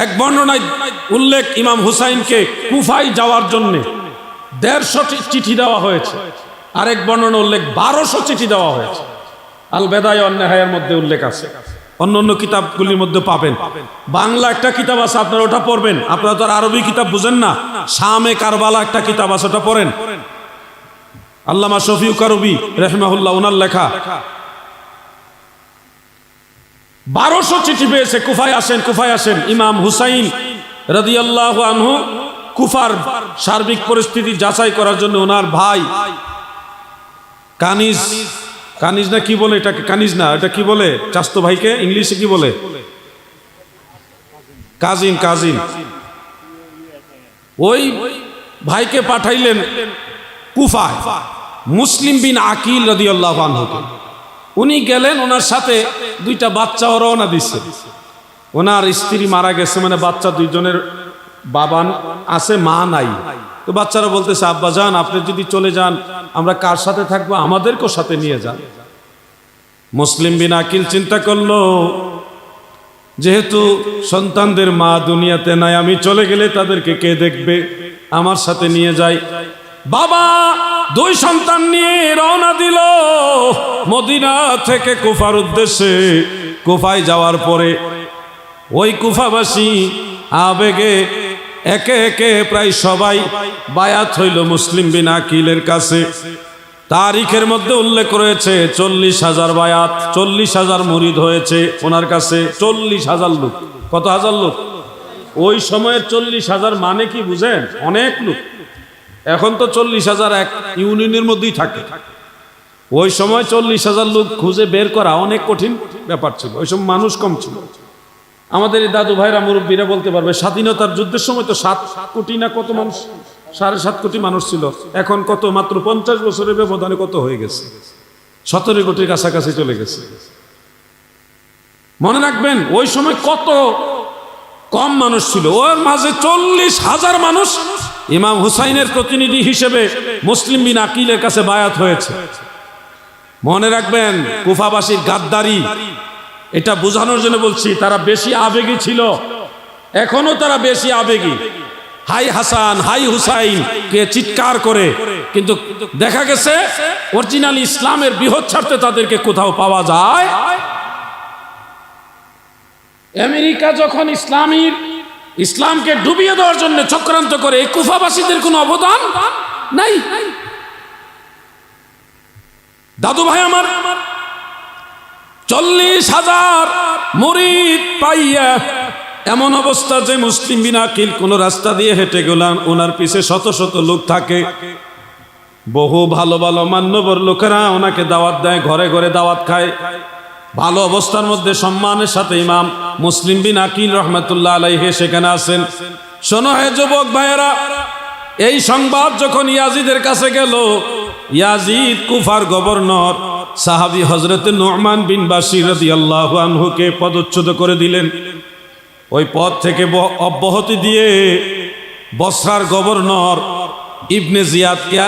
এক বর্ণনায় উল্লেখ ইমাম হুসাইনকে কুফায় যাওয়ার জন্য 150 চিঠি দেওয়া হয়েছে। আরেক বর্ণনা উল্লেখ 1200 চিঠি দেওয়া হয়েছে। আল বিদায়া ওয়ান নিহায়ার মধ্যে উল্লেখ আছে, অন্যান্য কিতাবগুলির মধ্যে পাবেন। বাংলা একটা কিতাব আছে, আপনারা ওটা পড়বেন। আপনারা তো আর আরবি কিতাব বুঝেন না। শামে কারবালা একটা কিতাব আছে, ওটা পড়েন। আল্লামা শফিউ কারবি রাহিমাহুল্লাহ ওনার লেখা। 1200 চিঠি পেয়েছে, কুফায় আসেন, কুফায় আসেন। ইমাম হুসাইন রাদিয়াল্লাহু আনহু কুফার সার্বিক পরিস্থিতি যাচাই করার জন্য ওনার ভাই কানিজ, কানিজ না কি বলে এটাকে, কানিজ না, এটা কি বলে চাচতো ভাইকে ইংলিশে কি বলে? Cousin, cousin. ওই ভাইকে পাঠাইলেন কুফায় মুসলিম বিন আকিল রাদিয়াল্লাহু আনহুকে। উনি গেলেন, ওনার সাথে 2টা বাচ্চাও রওনা দিচ্ছে। ওনার স্ত্রী মারা গেছে, মানে বাচ্চা 2 জনের বাবা আছে, মা নাই। তো বাচ্চারা বলতেছে আব্বা যান আপনি যদি চলে যান আমরা কার সাথে থাকবো, আমাদেরকেও সাথে নিয়ে যান। মুসলিম বিন আকিল চিন্তা করলো যেহেতু সন্তানদের মা দুনিয়াতে নাই, আমি চলে গেলে তাদেরকে কে দেখবে, আমার সাথে নিয়ে যাই। বাবা 2 সন্তান নিয়ে রওনা দিল মদিনা থেকে কুফার উদ্দেশ্যে। কুফায় যাওয়ার পরে ওই কুফাবাসী আবেগে একে একে প্রায় সবাই বায়াত হইল মুসলিম বিন আকিলের কাছে। তারিখের মধ্যে উল্লেখ রয়েছে 40,000 বায়াত, 40,000 মুরিদ হয়েছে ওনার কাছে, 40,000 লোক। কত হাজার লোক? ওই সময়ের 40,000 মানে কি বুঝেন? অনেক লোক। এখন তো 40,000 এক ইউনিয়নের মধ্যেই থাকে। ওই সময় 40,000 লোক খুঁজে বের করা অনেক কঠিন ব্যাপার ছিল। ওই সময় মানুষ কম ছিল। আমাদের এই দাদু ভাইরা মুরব্বীরা বলতে পারবে, স্বাধীনতার যুদ্ধের সময় তো 7 কোটি না কত মানুষ, 7.5 কোটি মানুষ ছিল। এখন কত? মাত্র 50 বছরের ব্যবধানে কত হয়ে গেছে? 17 কোটির কাছাকাছি চলে গেছে। মনে রাখবেন ওই সময় কত কম মানুষ ছিল। ওর মাঝে 40,000 মানুষ ইমাম হুসাইনের প্রতিনিধি হিসেবে মুসলিম বিন আকিলের কাছে বায়াত হয়েছে। মনে রাখবেন কুফাবাসীর গাদ্দারি, এটা বোঝানোর জন্য বলছি, তারা বেশি আবেগী ছিল, এখনো তারা বেশি আবেগী। হাই হাসান, হাই হুসাইন কে চিৎকার করে, কিন্তু দেখা গেছে অরিজিনাল ইসলামের বৃহৎ স্বার্থে তাদেরকে কোথাও পাওয়া যায়। আমেরিকা যখন ইসলামকে ডুবিয়ে দেওয়ার জন্য চক্রান্ত করে, এই কুফাবাসীদের কোনো অবদান নাই। দাদু ভাই আমার 40,000 মুরিদ পাইয়া এমন অবস্থা যে মুসলিম বিন আকিল কোন রাস্তা দিয়ে হেঁটে গেলাম, ওনার পিছে শত শত লোক থাকে। বহু ভালো ভালো মান্যবর লোকেরা ওনাকে দাওয়াত দেয়, ঘরে ঘরে দাওয়াত খায়। ভালো অবস্থার মধ্যে সম্মানের সাথে ইমাম মুসলিম বিন আকিল রহমতুল্লাহ আলাইহি সেখানে আছেন। শোনো হে যুবক ভাইয়েরা, এই সংবাদ যখন ইয়াজিদের কাছে গেল, ইয়াজিদ কুফার গভর্নর সাহাবী হযরত নু'মান বিন বাশির রাদিয়াল্লাহু আনহুকে পদচ্যুত করে দিলেন। ওই পদ থেকে অব্যাহতি দিয়ে বসরার গভর্নর ইবনে জিয়াদকে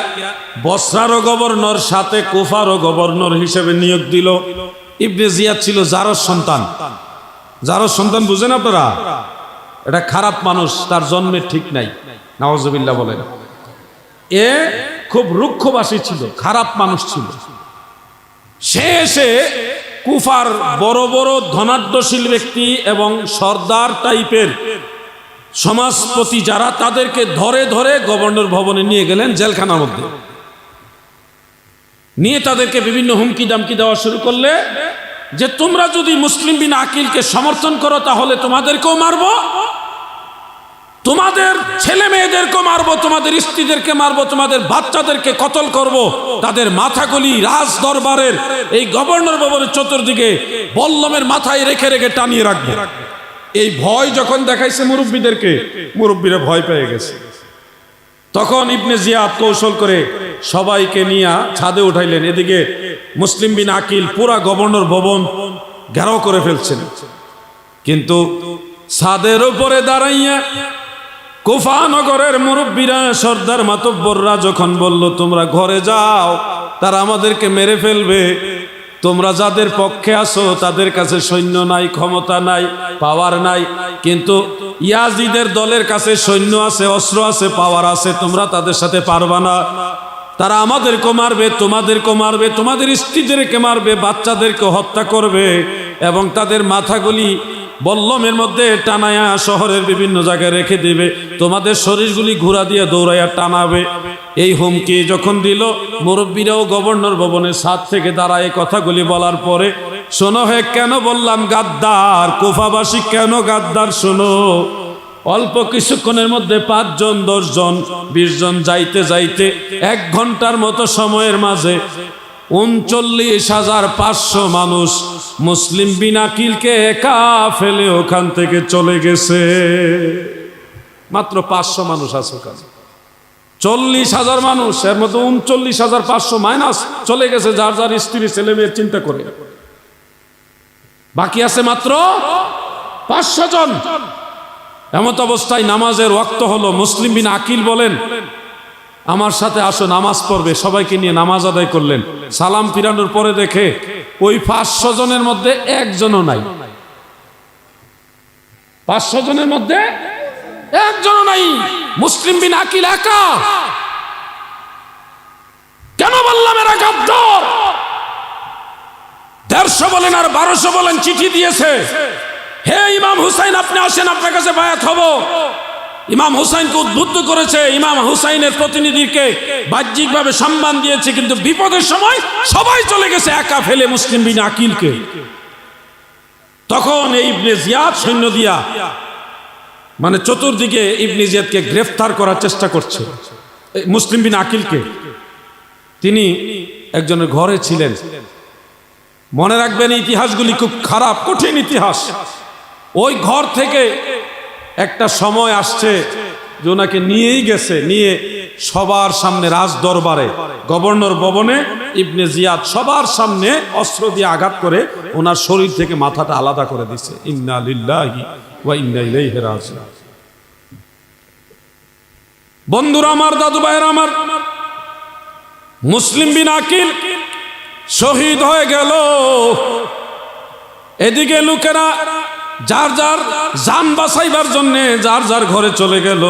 বসরারও গভর্নর সাথে কুফারও গভর্নর হিসেবে নিয়োগ দিল। ইবনে জিয়াদ ছিল জারস সন্তান। জারস সন্তান বুঝেন আপনারা? এটা খারাপ মানুষ, তার জন্মের ঠিক নাই, নাউজুবিল্লাহ বলেন। এ খুব রুক্ষবাসী ছিল, খারাপ মানুষ ছিল। সে এসে কুফার বড় বড় ধনাঢ্যশীল ব্যক্তি এবং সর্দার টাইপের সমাজপতি যারা, তাদেরকে ধরে ধরে গভর্নর ভবনে নিয়ে গেলেন, জেলখানার মধ্যে নিয়ে তাদেরকে বিভিন্ন হুমকি দামকি দেওয়া শুরু করলে যে তোমরা যদি মুসলিম বিন আকিলকে সমর্থন করো তাহলে তোমাদেরকেও মারবো, তোমাদের ছেলে মেয়েদেরকে মারবো, তোমাদের স্ত্রীদেরকে মারবো, তোমাদের বাচ্চাদেরকে কতল করব, তাদের মাথাগুলি রাজ দরবারের এই গভর্নর ভবনের চতুর্দিকে বল্লমের মাথায় রেখে রেখে টানিয়ে রাখবো। এই ভয় যখন দেখাইছে মুরব্বীদেরকে, মুরব্বীরা ভয় পেয়ে গেছে। তখন ইবনে জিয়াদ কৌশল করে সবাইকে নিয়ে ছাদে উঠাইলেন। এদিকে মুসলিম বিন আকিল পুরা গভর্নর ভবন ঘেরাও করে ফেলছেন। কিন্তু ছাদের উপরে দাঁড়াইয়া কুফা নগরের মুরব্বীরা, সর্দার মাতব্বররা যখন বলল তোমরা ঘরে যাও, তারা আমাদেরকে মেরে ফেলবে, তোমরা যাদের পক্ষে আছো তাদের কাছে সৈন্য নাই, ক্ষমতা নাই, পাওয়ার নাই, কিন্তু ইয়াজিদের দলের কাছে সৈন্য আছে, অস্ত্র আছে, পাওয়ার আছে, তোমরা তাদের সাথে পারবা না। তারা আমাদেরকে মারবে, তোমাদেরকে মারবে, তোমাদের স্ত্রীদেরকে মারবে, বাচ্চাদেরকে হত্যা করবে এবং তাদের মাথাগুলি বল্লমের মধ্যে টানায়া শহরের বিভিন্ন জায়গায় রেখে দিবে, তোমাদের শরীরগুলি ঘোড়া দিয়ে দৌড়াইয়া টানাবে। এই হুমকি যখন দিল, মুরব্বীরাও গভর্নর ভবনের ছাদ থেকে দাঁড়ায় কথাগুলি বলার পরে, শোনো হে, কেন বললাম গাদ্দার, কুফাবাসী কেন গাদ্দার শোনো। অল্প কিছুক্ষণের মধ্যে 5 জন, 10 জন, 20 জন যাইতে যাইতে 1 ঘন্টার মতো সময়ের মাঝে 39,500 মানুষ মুসলিম বিন আকিলকে একা ফেলে ওখান থেকে চলে গেছে। মাত্র 500 মানুষ আছে ওখানে, 40,000 মানুষ, এর মধ্যে 39,500 মাইনাস চলে গেছে যার যার স্ত্রী ছেলে মেয়ের চিন্তা করে। বাকি আছে মাত্র 500 জন। এমত অবস্থায় নামাজের ওয়াক্ত হলো। মুসলিম বিন আকিল বলেন, আমার সাথে আসো, নামাজ পড়বে। সবাইকে নিয়ে নামাজ আদায় করলেন। সালাম ফিরানোর পরে দেখে ওই 500 জনের মধ্যে একজনও নাই। 500 জনের মধ্যে একজনও নাই। মুসলিম বিন আকিল একা। কেন বললাম এরা গাদ্দার? 150 বলেন আর 1200 বলেন চিঠি দিয়েছে, হে ইমাম হুসাইন, আপনি আসেন, আপনার কাছে বায়াত হব। ইমাম হুসাইনকে উদ্বুদ্ধ করেছে, ইমাম হুসাইনের প্রতিনিধিকে বাহ্যিকভাবে সম্মান দিয়েছে, কিন্তু বিপদের সময় সবাই চলে গেছে একা ফেলে মুসলিম বিন আকিলকে। তখন এই ইবনে জিয়াদ সৈন্য দিয়া মানে চতুর্দিকে ইবনে জিয়াদকে গ্রেফতার করার চেষ্টা করছে মুসলিম বিন আকিলকে। তিনি একজনের ঘরে ছিলেন। মনে রাখবেন ইতিহাসগুলি খুব খারাপ, কঠিন ইতিহাস। ওই ঘর থেকে একটা সময় আসছে যে ওনাকে নিয়েই গেছে, নিয়ে সবার সামনে রাজ দরবারে গভর্নর ভবনে ইবনে জিয়াদ সবার সামনে অস্ত্র দিয়ে আঘাত করে ওনার শরীর থেকে মাথাটা আলাদা করে দিছে। ইন্না লিল্লাহি ওয়া ইন্না ইলাইহি রাজিউন। বন্ধুরা আমার, দাদু ভাইয়ের আমার, মুসলিম বিন আকিল শহীদ হয়ে গেল। এদিকে লোকেরা যার যার জান বাঁচাইবার জন্য যার যার ঘরে চলে গেল।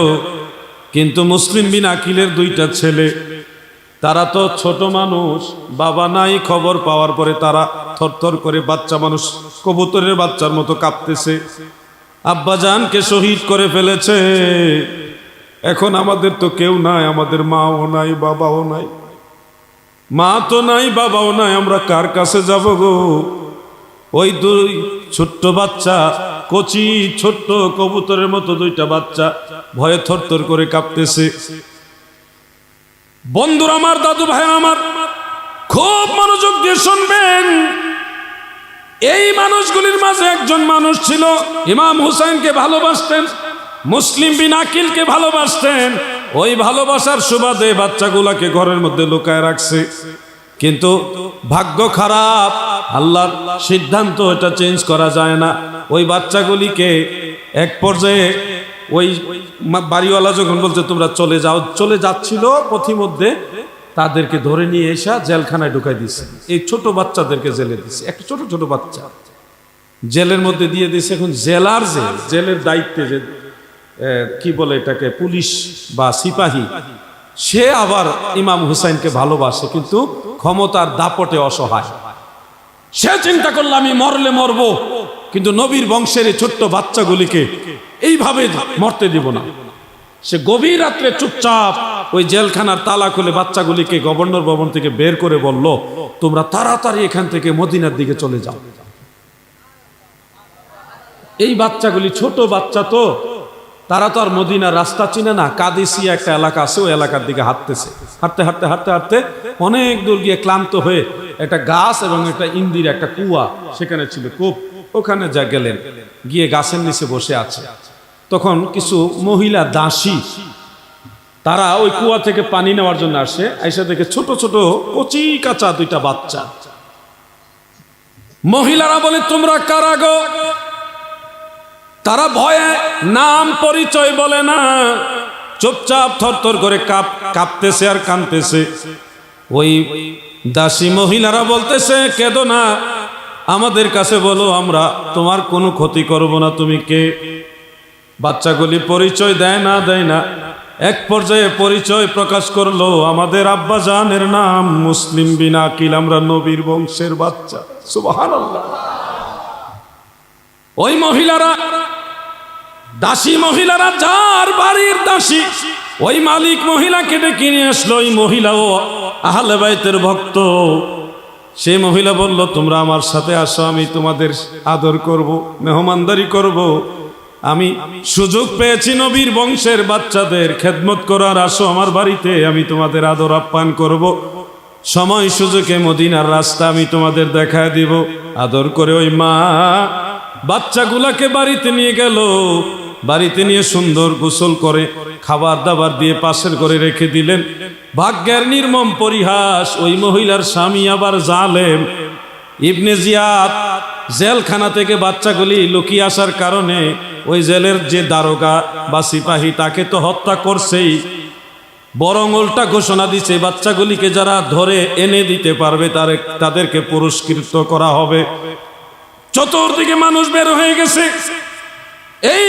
কিন্তু মুসলিম বিন আকিলের দুইটা ছেলে, তারা তো ছোট মানুষ, বাবা নাই। খবর পাওয়ার পরে তারা থরথর করে, বাচ্চা মানুষ কবুতরের বাচ্চার মতো কাঁপতেছে। আব্বাজানকে শহীদ করে ফেলেছে, এখন আমাদের তো কেউ নাই, আমাদের মাও নাই, বাবাও নাই। মা তো নাই, বাবাও নাই, আমরা কার কাছে যাব গো? ওই দুই ছোট্ট বাচ্চা, কচি ছোট্ট কবুতরের মতো দুইটা বাচ্চা ভয়ে থরথর করে কাঁপতেছে। বন্ধুরা আমার, দাদু ভাই আমার, খুব মনোযোগ দিয়ে শুনবেন। এই মানুষগুলির মাঝে একজন মানুষ ছিল, ইমাম হুসাইনকে ভালোবাসতেন, মুসলিম বিন আকিলকে ভালোবাসতেন। ওই ভালোবাসার সুবাদে বাচ্চাগুলাকে ঘরের মধ্যে লুকায় রাখছে। কিন্তু ভাগ্য খারাপ, আল্লাহর সিদ্ধান্ত, এটা চেঞ্জ করা যায় না। ওই বাচ্চাগুলিকে এক পর্যায়ে ওই বাড়িওয়ালা যখন বলছে তোমরা চলে যাও, চলে যাচ্ছিল, পথিমধ্যে তাদেরকে ধরে নিয়ে এসে জেলখানায় ঢুকাই দিছে। এই ছোট বাচ্চাদেরকে জেলে দিছে, একটা ছোট ছোট বাচ্চা জেলের মধ্যে দিয়ে দিছে। এখন জেলার জেলের দায়িত্বে যে কি বলে এটাকে, পুলিশ বা সিপাহী, সে আবার ইমাম হুসাইনকে ভালোবাসে কিন্তু ক্ষমতার দাপটে অসহায়। সে চিন্তা করলো আমি মরলে মরবো, কিন্তু নবীর বংশের এই ছোট্ট বাচ্চাগুলিকে এইভাবে মরতে দিব না। সে গভীর রাত্রে চুপচাপ ওই জেলখানার তালা খুলে বাচ্চাগুলিকে গভর্নর ভবন থেকে বের করে বলল, তোমরা তাড়াতাড়ি এখান থেকে মদিনার দিকে চলে যাও। এই বাচ্চাগুলি ছোট বাচ্চা তো, তারা তো আর মদিনার রাস্তা চিনে না। কাদিসিয়া একটা এলাকা আছে, ওই এলাকার দিকে হাঁটতেছে। হাঁটতে হাঁটতে হাঁটতে হাঁটতে অনেক দূর গিয়ে ক্লান্ত হয়ে একটা গাছ এবং একটা ইন্দির একটা কুয়া সেখানে ছিল, কূপ, ওখানে যা গেলেন, গিয়ে গাছের নিচে বসে আছে। তখন কিছু মহিলা দাসী, তারা ওই কুয়া থেকে পানি নেওয়ার জন্য আসে। আইসা দেখে ছোট ছোট কচি কাঁচা দুইটা বাচ্চা। মহিলারা বলে, তোমরা কারা গো? তারা ভয়ে নাম পরিচয় বলে না, চুপচাপ থরথর করে কাঁপতেছে আর কাঁদতেছে। ওই দাসী মহিলারা বলতেছে, কেঁদো না, আমাদের কাছে বলো, আমরা তোমার কোনো ক্ষতি করব না, তুমি কে? বাচ্চাগুলি পরিচয় দেয় না। এক পর্যায়ে পরিচয় প্রকাশ করলো, আমাদের আব্বাজানের নাম মুসলিম বিন আকিল, আমরা নবীর বংশের বাচ্চা। সুবহানাল্লাহ। ওই মহিলারা, দাসী মহিলারা, যার বাড়ির দাসী, ওই মালিক মহিলাকে ডেকে নিয়ে আসলো। ওই মহিলাও আহলে বাইতের ভক্ত। সেই মহিলা বলল, তোমরা আমার সাথে আসো, আমি তোমাদের আদর করব, মেহমানদারি করব। আমি সুযোগ পেয়েছি নবীর বংশের বাচ্চাদের খেদমত করার, আসো আমার বাড়িতে, আমি তোমাদের আদর আপ্যায়ন করব। সময় সুযোগে মদিনার রাস্তা আমি তোমাদের দেখায় দিব। আদর করে ওই মা বাচ্চাগুলাকে বাড়িতে নিয়ে গেল। বাড়িতে নিয়ে সুন্দর গোসল করে খাবার দাবার দিয়ে পাশের ঘরে রেখে দিলেন। ভাগ্যের নির্মম পরিহাস, ওই মহিলার স্বামী আবার জালেম। ইবনে জিয়াদ জেলখানা থেকে বাচ্চাগুলি লুকিয়ে আসার কারণে ওই জেলের যে দারোগা বা সিপাহী, তাকে তো হত্যা করছেই, বরং উল্টা ঘোষণা দিছে, বাচ্চাগুলিকে যারা ধরে এনে দিতে পারবে তাদেরকে পুরস্কৃত করা হবে। চতুর্দিকে মানুষ বের হয়ে গেছে এই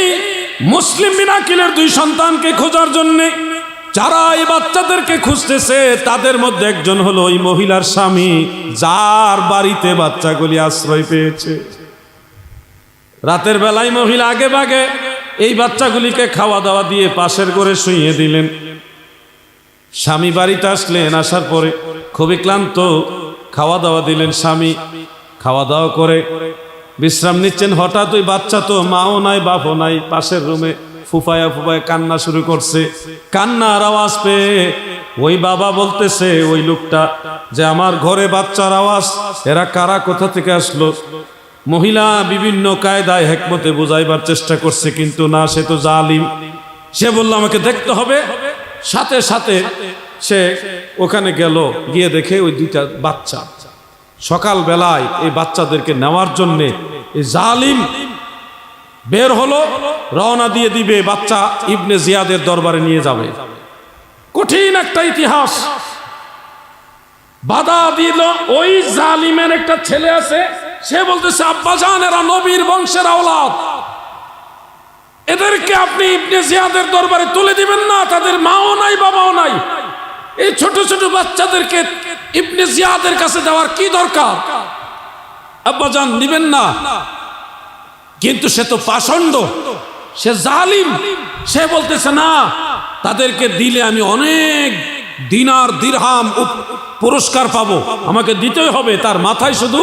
মুসলিম বিন আকিলের দুই সন্তানকে খোঁজার জন্য। যারা এই বাচ্চাদেরকে খুঁজতেছে তাদের মধ্যে একজন হলো ওই মহিলার স্বামী, যার বাড়িতে বাচ্চাগুলি আশ্রয় পেয়েছে। রাতের বেলায় মহিলা আগে ভাগে এই বাচ্চাগুলিকে খাওয়া দাওয়া দিয়ে পাশের ঘরে শুইয়ে দিলেন। স্বামী বাড়িতে আসলেন, আসার পরে খুবই ক্লান্ত, খাওয়া দাওয়া দিলেন। স্বামী খাওয়া দাওয়া করে বিশ্রাম নিচ্ছেন, হঠাৎ ওই বাচ্চা তো মাও নাই বাপও নাই, পাশের রুমে ফুফায়া ফুফায়া কান্না শুরু করছে। কান্নার আওয়াজ পেয়ে ওই বাবা বলতেছে ওই লোকটা যে আমার ঘরে বাচ্চার আওয়াজ, এরা কারা, কোথা থেকে আসলো? মহিলা বিভিন্ন কায়দায় হেকমতে বুঝাইবার চেষ্টা করছে, কিন্তু না, সে তো জালিম। সে বলল আমাকে দেখতে হবে। সাথে সাথে সে ওখানে গেল, গিয়ে দেখে ওই দুইটা বাচ্চা। সকাল বেলায় এই বাচ্চাদেরকে নেওয়ার জন্য এই জালিম বের হলো, রওনা দিয়ে দিবে, বাচ্চা ইবনে জিয়াদের দরবারে নিয়ে যাবে। কঠিন একটা ইতিহাস। বাধা দিল ওই জালিমের একটা ছেলে আছে, সে বলতেছে আব্বাজান এরা নবীর বংশের আওলাদ, এদেরকে আপনি ইবনে জিয়াদের দরবারে তুলে দিবেন না, তাদের মাও নাই বাবাও নাই, এই ছোট ছোট বাচ্চাদেরকে ইবনে জিয়াদের কাছে দেওয়ার কি দরকার? আব্বাজান দিবেন না। কিন্তু সে তো পাষণ্ড, সে জালিম, সে বলতেছে না, তাদেরকে দিলে আমি অনেক দিনার দিরহাম পুরস্কার পাবো, আমাকে দিতেই হবে। তার মাথায় শুধু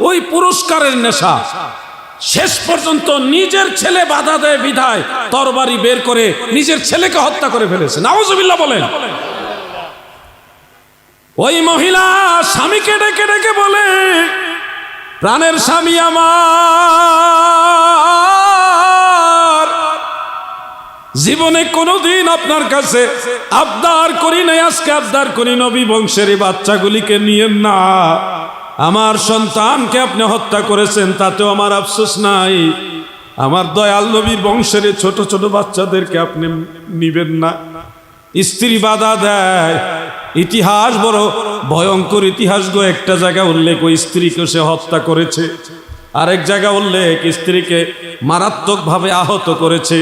ওই পুরস্কারের নেশা। শেষ পর্যন্ত নিজের ছেলে বাধা দেয় বিধায় তরবারি বের করে নিজের ছেলেকে হত্যা করে ফেলেছে। নাউজুবিল্লাহ বলেন। ওই মহিলা স্বামীকে ডেকে ডেকে বলে, প্রাণের স্বামী আমার, জীবনে কোনোদিন আপনার কাছে আবদার করি নাই, আজকে আবদার করি, নবী বংশের এই বাচ্চাগুলিকে নিয়েন না। আমার সন্তানকে আপনি হত্যা করেছেন, তাতেও আমার আফসোস নাই। আমার দয়াল নবীর বংশের ছোট ছোট বাচ্চাদেরকে আপনি নিবেন না। স্ত্রী বাধা দেয়। ইতিহাস বড় ভয়ঙ্কর ইতিহাস গো। একটা জায়গা উল্লেখ ওই স্ত্রীকে সে হত্যা করেছে, আরেক জায়গা উল্লেখ স্ত্রীকে মারাত্মকভাবে আহত করেছে।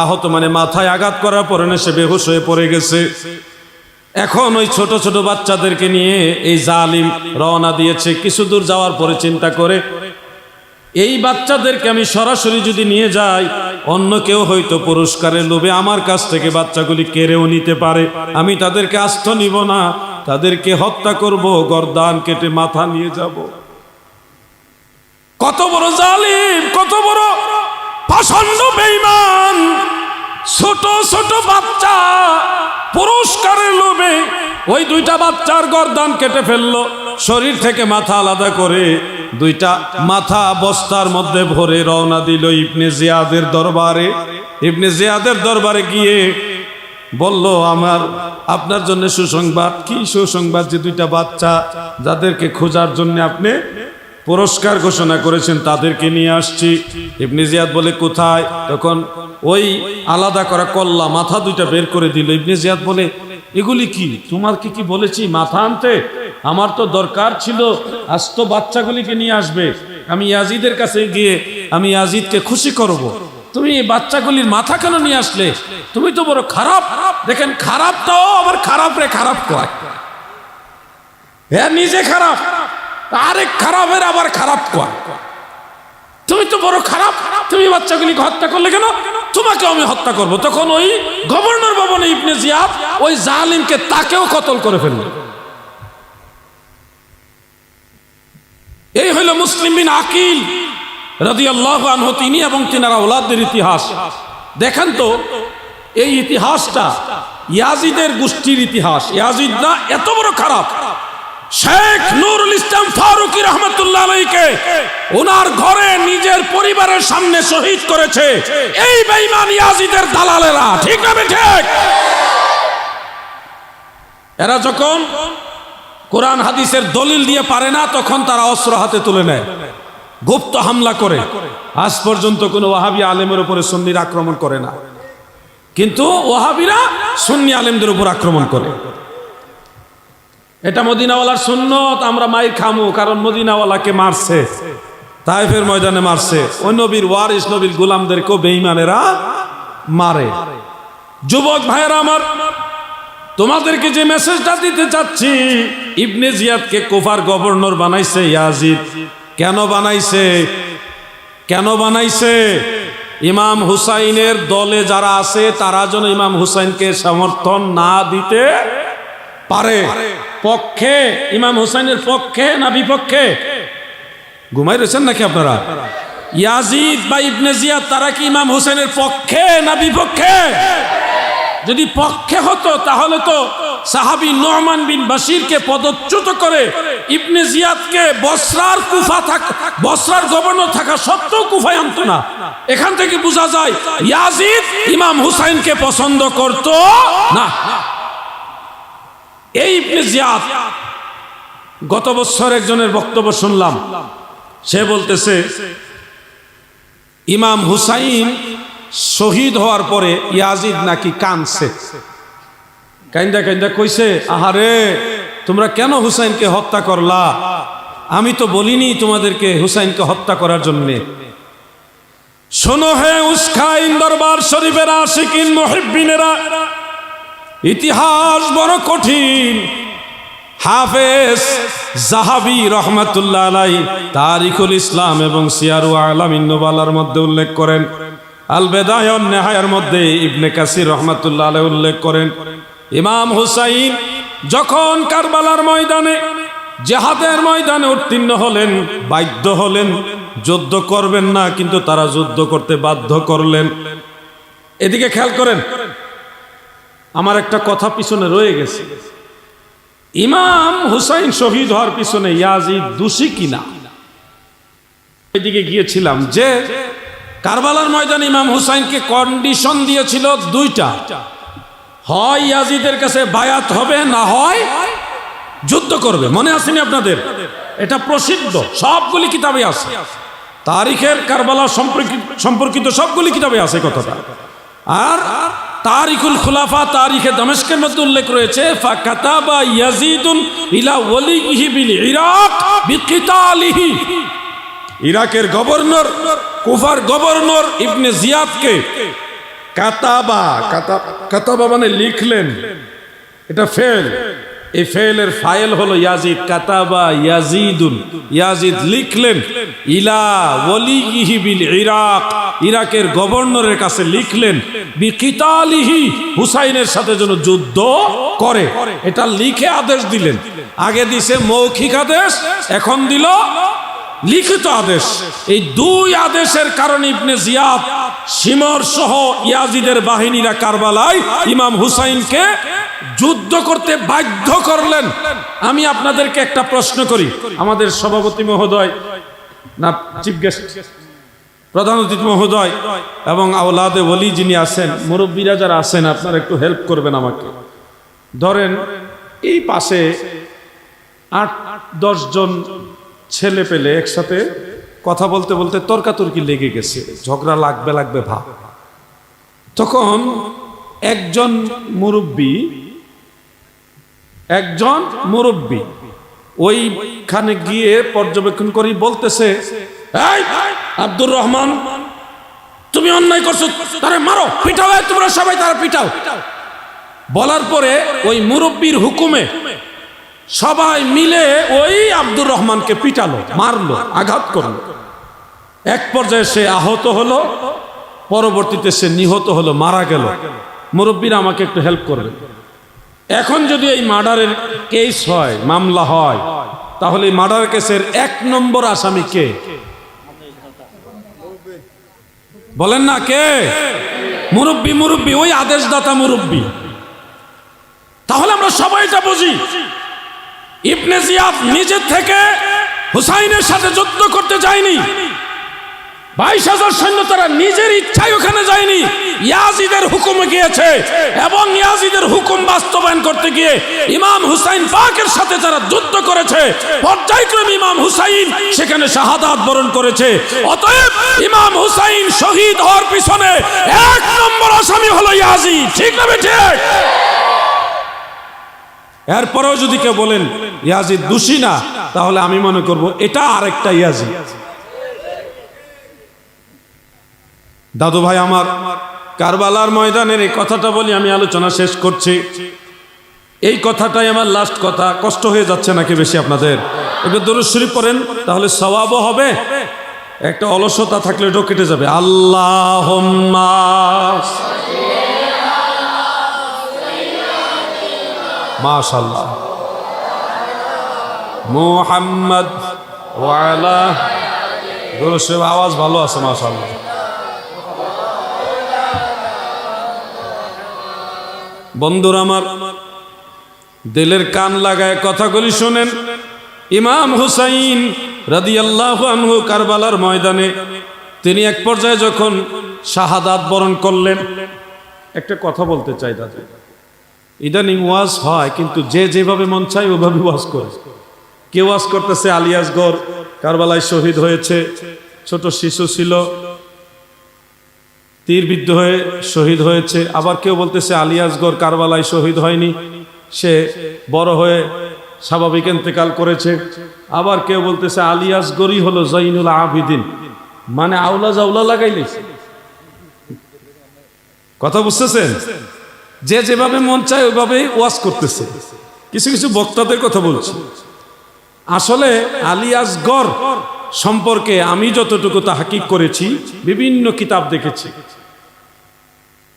আহত মানে মাথায় আঘাত করার পরে সে বেহুশ হয়ে পড়ে গেছে। এখন ওই ছোট ছোট বাচ্চাদেরকে নিয়ে এই জালিম রওনা দিয়েছে। কিছু দূর যাওয়ার পরে চিন্তা করে, এই বাচ্চাদেরকে আমি সরাসরি যদি নিয়ে যাই, অন্য কেউ হয়তো পুরস্কারের লোভে আমার কাছ থেকে বাচ্চাগুলি কেড়েও নিতে পারে। আমি তাদেরকে আস্ত নিব না, তাদেরকে হত্যা করব, গর্দান কেটে মাথা নিয়ে যাব। কত বড় জালিম, কত বড় পাষণ্ড বেঈমান। ছোট ছোট বাচ্চা পুরস্কারের লোভে ওই দুইটা বাচ্চার গর্দান কেটে ফেললো, শরীর থেকে মাথা আলাদা করে দুইটা মাথা বস্তার মধ্যে ভরে রওনা দিল ইবনে জিয়াদের দরবারে। ইবনে জিয়াদের দরবারে গিয়ে বলল, আপনার জন্য সুসংবাদ। কি সুসংবাদ? যে দুইটা বাচ্চা যাদেরকে খোঁজার জন্য আপনি পুরস্কার ঘোষণা করেছেন তাদেরকে নিয়ে আসছি। ইবনে জিয়াদ বলে কোথায়? তখন ওই আলাদা করা কল্লা মাথা দুইটা বের করে দিল। ইবনে জিয়াদ বলে, এগুলি কি? তোমার কি বলেছি মাথা আনতে? আমার তো দরকার ছিল আস্ত বাচ্চাগুলিকে নিয়ে আসবে, আমি ইয়াজিদের কাছে গিয়ে আমি ইয়াজিদকে খুশি করব। তুমি এই বাচ্চাগুলির মাথা কেন নিয়ে আসলে? তুমি তো বড় খারাপ। দেখেন, খারাপ তো আবার খারাপ রে খারাপ কয়। হ্যাঁ, নিজে খারাপ, আরেক খারাপের আবার খারাপ কয়। তুমি তো বড় খারাপ, তুমি বাচ্চাগুলিকে হত্যা করলে কেন? তোমাকে আমি হত্যা করব। তখন ওই গভর্নর ভবনে ইবনে জিয়াদ ওই জালিমকে তাকেও কতল করে ফেলল। এই হইল মুসলিম বিন আকিল রাদিয়াল্লাহু আনহু, তিনি এবং তিনার আওলাদের ইতিহাস। দেখেন তো এই ইতিহাসটা ইয়াজিদের গোষ্ঠীর ইতিহাস। ইয়াজিদরা এত বড় খারাপ। শেখ নুরুল ইসলাম ফারুকী রহমাতুল্লাহ আলাইহিকে ওনার ঘরে নিজের পরিবারের সামনে শহীদ করেছে এই বেঈমান ইয়াজিদের দালালেরা। ঠিক না ঠিক? এরা যখন কোরআন হাদিসের দলিল দিয়ে পারে না, তখন তারা অস্ত্র হাতে তুলে নেয়, গুপ্ত হামলা করে। আজ পর্যন্ত কোনো ওয়াহাবি আলেমের উপরে সুন্নিরা আক্রমণ করে না, কিন্তু ওয়াহাবিরা সুন্নি আলেমদের উপর আক্রমণ করে। এটা মদিনাওয়ালার সুন্নত। আমরা মাইর খামু, কারণ মদিনাওয়ালাকে মারছে, তায়েফের ময়দানে মারছে। ওই নবীর ওয়ারিস, নবীর গোলামদেরকেও বেঈমানেরা মারে। যুবক ভাইয়েরা আমার, তোমাদেরকে যে মেসেজটা দিতে চাচ্ছি, ইবনে জিয়াদকে কুফার গভর্নর বানাইছে ইয়াজিদ। কেন বানাইছে? কেন বানাইছে? ইমাম হুসাইনের দলে যারা আছে তারা যেন ইমাম হুসাইনকে সমর্থন না দিতে পারে। পক্ষে, ইমাম হুসাইনের পক্ষে না বিপক্ষে? ঘুমাই রয়েছেন নাকি আপনারা? ইয়াজিদ বা ইবনে জিয়াদ তারা কি ইমাম হুসাইনের পক্ষে না বিপক্ষে? যদি পক্ষে হতো তাহলে তো সাহাবী নু'মান বিন বাশিরকে পদচ্যুত করে ইবনে জিয়াদকে বসরার গভর্নর থাকা সত্ত্বেও কুফায় আনতো না। এখান থেকে বোঝা যায় ইয়াজিদ ইমাম হুসাইনকে পছন্দ করত না। এই ইবনে জিয়াদ, গত বছর একজনের বক্তব্য শুনলাম, সে বলতেছে ইমাম হুসাইন শহীদ হওয়ার পরে ইয়াজিদ নাকি কাঁদছে, কাইন্দা কাইন্দা কইছে, আহারে তোমরা কেন হুসাইনকে হত্যা করলা? আমি তো বলিনি তোমাদেরকে হুসাইনকে হত্যা করার জন্যে। শোনো হে উস্কাইন দরবার শরীফের আশিকিন মুহিব্বিনেরা, ইতিহাস বড় কঠিন। হাফেজ যাহাবী রহমাতুল্লাহ আলাইহি তারিখুল ইসলাম এবং সিয়ারু আলামিন নুবালার মধ্যে উল্লেখ করেন, আল বেদায়া ওয়ান নিহায়ার মধ্যে ইবনে কাসির রহমাতুল্লাহ আলাইহি উল্লেখ করেন, ইমাম হুসাইন যখন কারবালার ময়দানে জিহাদের ময়দানে উত্তীর্ণ হলেন, বাধ্য হলেন, যুদ্ধ করবেন না কিন্তু তারা যুদ্ধ করতে বাধ্য করলেন। এদিকে খেয়াল করেন, আমার একটা কথা পিছনে রয়ে গেছে, ইমাম হুসাইন শহীদ হওয়ার পিছনে ইয়াজিদ দোষী কিনা। এদিকে গিয়েছিলাম যে কারবালার ময়দানে ইমাম হুসাইনকে কন্ডিশন দিয়েছিল দুইটা, হয় ইয়াজিদের কাছে বায়াত হবে, না হয় যুদ্ধ করবে। মনে আসেনি আপনাদের? এটা প্রসিদ্ধ, সবগুলি কিতাবে আছে, তারিখের কারবালা সম্পর্কিত সবগুলি কিতাবে আছে কথাটা। আর তারিখুল খুলাফা তারিখে দামেস্কের মধ্যে উল্লেখ রয়েছে, ফাকাতাবা ইয়াজিদুন ইলা ওয়ালিহি বিল ইরাক বিকিতালিহি। ইরাকের কুফার গভর্নর ইবনে জিয়াদকে কাতাবা মানে লিখলেন, এটা ফেল, এই ফেলের ফাইল হলো ইয়াজিদ। কাতাবা ইয়াজিদুন, ইয়াজিদ লিখলেন ইলা ওয়ালিহি বিল ইরাক, ইরাকের গভর্নরের কাছে লিখলেন বিকিতালিহি, হুসাইনের সাথে যেন যুদ্ধ করে, এটা লিখে আদেশ দিলেন। আগে দিছে মৌখিক আদেশ, এখন দিল লিখিত আদেশ। এই দুই আদেশের কারণে ইবনে জিয়াদ শিমর সহ ইয়াজিদের বাহিনীরা কারবালায় ইমাম হুসাইনকে যুদ্ধ করতে বাধ্য করলেন। আমি আপনাদেরকে একটা প্রশ্ন করি, আমাদের সভাপতি মহোদয় না চিফ গেস্ট প্রধান অতিথি মহোদয় এবং আওলাদে ওলি যিনি আছেন, মুরব্বীরা যারা আছেন, আপনারা একটু হেল্প করবেন আমাকে। ধরেন এই পাশে 8-10 জন ছেলে পেলে একসাথে কথা বলতে বলতে তর্কাতর্কি লেগে গেছে, ঝগড়া লাগবে ভাব। তখন একজন মুরব্বী ওইখানে গিয়ে পর্যবেক্ষণ করি বলতেছে, এই আব্দুর রহমান, তুমি অন্যায় করছো, তারে মারো, পিটাও, তোমরা সবাই তারা পিটাও। বলার পরে ওই মুরব্বীর হুকুমে সবাই মিলে ওই আব্দুর রহমানকে পিটালো, মারলো, আঘাত করলো। এক পর্যায়ে সে আহত হলো, পরবর্তীতে সে নিহত হলো, মারা গেল। মুরব্বীরা আমাকে একটু হেল্প করবে। এখন যদি এই মার্ডারের কেস হয়, মামলা হয়, তাহলে এই মার্ডার কেসের 1 নম্বর আসামি কে? বলেন না কে? মুরব্বী, ওই আদেশদাতা মুরব্বী। তাহলে আমরা সবাই এটা বুঝি, ইবনে জিয়াদ নিজের থেকে হুসাইনের সাথে যুদ্ধ করতে যায়নি, 22,000 সৈন্য তারা নিজের ইচ্ছায় ওখানে যায়নি, ইয়াজিদের হুকুমে গিয়েছে। এবং ইয়াজিদের হুকুম বাস্তবায়ন করতে গিয়ে ইমাম হুসাইন পাকের সাথে যারা যুদ্ধ করেছে, পর্যায়ক্রমে ইমাম হুসাইন সেখানে শাহাদাত বরণ করেছে। অতএব ইমাম হুসাইন শহীদ হওয়ার পিছনে 1 নম্বর আসামি হলো ইয়াজিদ। ঠিক না বেঠিক? এরপরেও যদি কেউ বলেন ইয়াজিদ দোষী না, তাহলে আমি মনে করব এটা আরেকটা ইয়াজিদ। দাদু ভাই আমার, কারবালার ময়দানের এই কথাটা বলি, আমি আলোচনা শেষ করছি। এই কথাটাই আমার লাস্ট কথা। কষ্ট হয়ে যাচ্ছে নাকি বেশি আপনাদের? একটু দুরূদ শরীফ পড়েন, তাহলে সওয়াবও হবে, একটা অলসতা থাকলে এটাও কেটে যাবে। আল্লাহুম্মা মাশাআল্লাহ মুহাম্মদ ওয়া আলা আওয়াজ ভালো আছে মাশাআল্লাহ। বন্ধুরা আমার, দিলের কান লাগায় কথাগুলি শোনেন। ইমাম হুসাইন রাদিয়াল্লাহু আনহু কারবালার ময়দানে তিনি এক পর্যায়ে যখন শাহাদাত বরণ করলেন, একটা কথা বলতে চাই দাদা, ইদানিং ওয়াজ হয় কিন্তু যে যেভাবে মন চায় ওভাবে ওয়াজ করে। কেউ ওয়াজ করতেছে আলী আসগর কারবালায় শহীদ হয়েছে, ছোট শিশু ছিল, তীরবিদ্ধ হয়ে শহীদ হয়েছে। আবার কেউ বলতেছে আলী আসগর কারবালায় শহীদ হয়নি, সে বড় হয়ে স্বাভাবিক ইন্তেকাল করেছে। আবার কেউ বলতেছে আলী আসগরই হলো জৈনুল আবিদিন, মানে আউলা জাউলা লাগাইলে। কথা বুঝতেছেন? যে যেভাবে মন চায় ওইভাবে ওয়াজ করতেছে। কিছু কিছু বক্তাদের কথা বলছি। আসলে আলী আসগর সম্পর্কে আমি যতটুকু তাহকিক করেছি, বিভিন্ন কিতাব দেখেছি,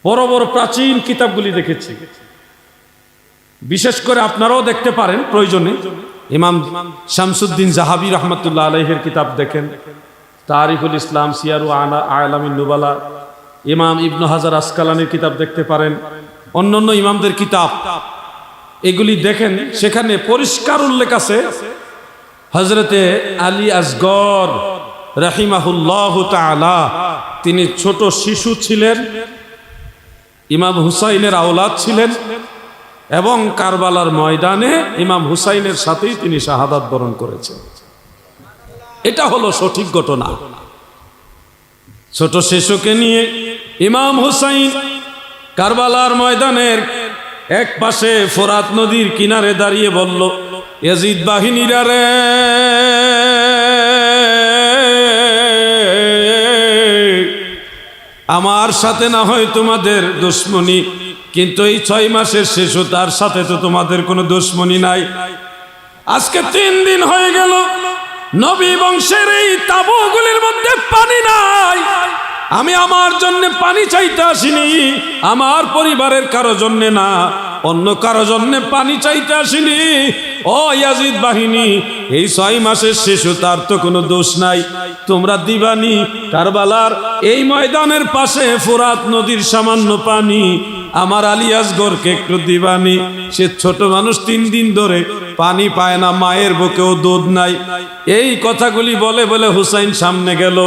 বড় বড় প্রাচীন কিতাবগুলি দেখেছি। বিশেষ করে আপনারাও দেখতে পারেন প্রয়োজনে। ইমাম শামসুদ্দিন জাহাবি রহমতুল্লাহ আলাইহির কিতাব দেখেন, তারিখুল ইসলাম, সিয়ারু আলামিন নুবালা, ইমাম ইবনু হাজার আসকালানির কিতাব দেখতে পারেন, অন্যান্য ইমামদের কিতাব, এগুলি দেখেন। সেখানে পরিষ্কার উল্লেখ আছে হযরতে আলী আসগর রাহিমাহুল্লাহু তাআলা তিনি ছোট শিশু ছিলেন, ইমাম হুসাইনের আওলাদ ছিলেন, এবং কারবালার ময়দানে ইমাম হুসাইনের সাথেই তিনি শাহাদাত বরণ করেছেন। এটা হলো সঠিক ঘটনা। ছোট শিশুকে নিয়ে ইমাম হুসাইন কারবালার ময়দানের এক পাশে ফোরাত নদীর কিনারে দাঁড়িয়ে বলল, ইয়াজিদ বাহিনীরা রে, আমার সাথে না হয় তোমাদের দুশমনি, কিন্তু এই 6 মাসের শিশু, তার সাথে তো তোমাদের কোনো দুশমনি নাই। আজকে 3 দিন হয়ে গেল, নবী বংশের এই তাঁবুগুলির মধ্যে পানি নাই। আমি আমার জন্য পানি চাইতে আসিনি, আমার পরিবারের কারো জন্য না, অন্য কারো জন্য পানি চাইতে আসিনি। ও ইয়াজিদ বাহিনী, এই 6 মাসের শিশু, তার তো কোনো দোষ নাই, তোমরা দিবানি কারবালার এই ময়দানের পাশে ফোরাত নদীর সামান্য পানি আমার আলী আসগরকে একটু দিবানি। সে ছোট মানুষ, 3 দিন ধরে পানি পায় না, মায়ের বুকেও দুধ নাই। এই কথাগুলি বলে বলে হুসাইন সামনে গেল।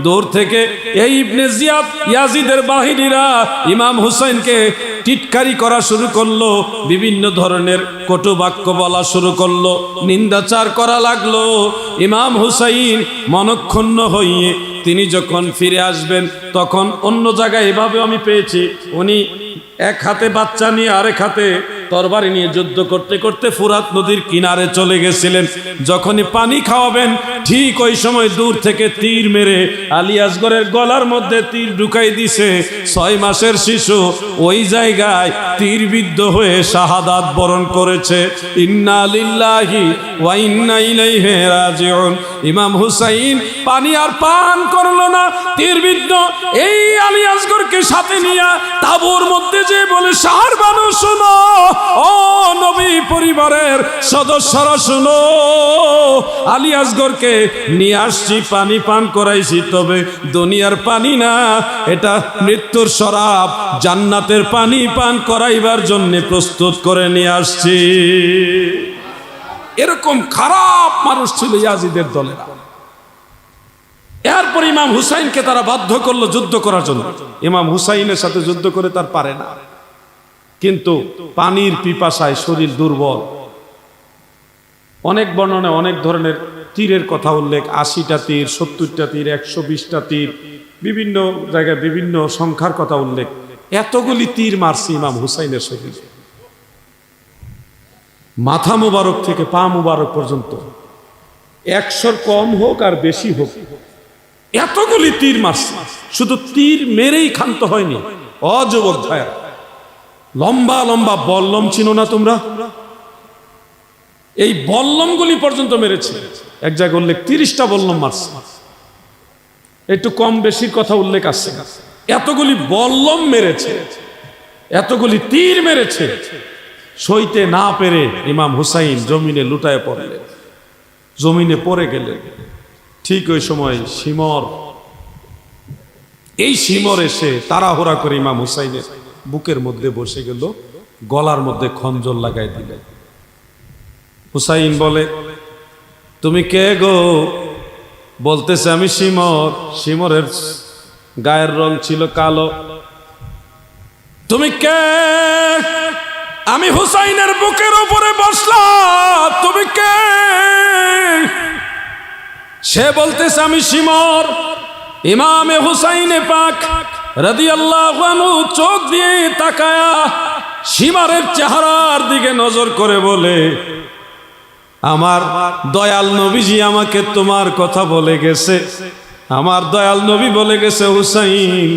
দূর থেকে এই ইবনে জিয়াদ ইয়াজিদের বাহিনীরা ইমাম হুসাইনকে টিটকারি করা শুরু করলো, বিভিন্ন ধরনের কটু বাক্য বলা শুরু করলো, নিন্দাচার করা লাগলো। ইমাম হুসাইন মনক্ষুণ্ণ হয়ে তিনি যখন ফিরে আসবেন, তখন অন্য জায়গায় এভাবে আমি পেয়েছি, উনি এক হাতে বাচ্চা নিয়ে আরেক হাতে তরবারি নিয়ে যুদ্ধ করতে করতে ফোরাত নদীর কিনারে চলে গেছিলেন। যখনই পানি খাওয়াবেন, ঠিক ওই সময় দূর থেকে তীর মেরে আলী আসগরের গলার মধ্যে তীর ঢুকাই দিছে। 6 মাসের শিশু ওই জায়গায় তীরবিদ্ধ হয়ে শাহাদাত বরণ করেছে। ইন্না লিল্লাহি ওয়া ইন্না ইলাইহি রাজিউন। ইমাম হুসাইন পানি আর পান করলো না, তীরবিদ্ধ এই আলী আসগরকে সাথে নিয়ে তাঁবুর মধ্যে যে বলে, শাহর বানু শুনো, ও নবী পরিবারের সদস্যরা শুনো, আলী আসগরকে নিয়ে আসছি, পানি পান করাইছি, তবে দুনিয়ার পানি না, এটা মৃত্যুর শরাব, জান্নাতের পানি পান করাইবার জন্য প্রস্তুত করে নিয়ে আসছি। এরকম খারাপ মানুষ ছিল ইয়াজিদের দলেরা। এরপর ইমাম হুসাইনকে তারা বাধ্য করলো যুদ্ধ করার জন্য। ইমাম হুসাইনের সাথে যুদ্ধ করে তার পারে না, কিন্তু পানির পিপাসায় শরীর দুর্বল। অনেক বর্ণনায় অনেক ধরনের তীরের কথা উল্লেখ, 80টা তীর, 70টা তীর, 120টা তীর, বিভিন্ন জায়গায় বিভিন্ন সংখ্যার কথা উল্লেখ। এতগুলি তীর মারছে ইমাম হুসাইনের শরীরে, মাথা মুবারক থেকে পা মুবারক পর্যন্ত, 100 কম হোক আর বেশি হোক, এতগুলি তীর মারছে। শুধু তীর মেরেই ক্ষান্ত হয়নি। অযুবক ভাইয়া, লম্বা লম্বা বল্লম চিনো না তোমরা? এই বল্লমগুলি পর্যন্ত মেরেছে। এক জায়গায় উল্লেখ 30টা বল্লম মারছে, একটু কম বেশির কথা উল্লেখ আছে। এতগুলি বল্লম মেরেছে, এতগুলি তীর মেরেছে। সইতে না পেরে ইমাম হুসাইন জমিনে লুটায় পড়লেন, জমিনে পড়ে গেলেন। ঠিক ওই সময় শিমর, এই শিমর এসে তাড়াহুড়া করে ইমাম হুসাইনের বুকের মধ্যে বসে গেল, গলার মধ্যে খঞ্জর লাগাই দিল। হুসাইন বলে, তুমি কে গো? বলতেছে, আমি শিমর। শিমরের গায়ের রং ছিল কালো। তুমি কে? আমি হুসাইনের বুকের উপরে বসলাম, তুমি কে? সে বলতেছে, আমি শিমর। ইমামে হুসাইনে পাক রাদিয়াল্লাহু আনহু চোখ দিয়ে তাকায়া শিমরের চেহারার দিকে নজর করে বলে, আমার দয়াল নবীজি আমাকে তোমার কথা বলে গেছে। আমার দয়াল নবী বলে গেছে, হুসাইন,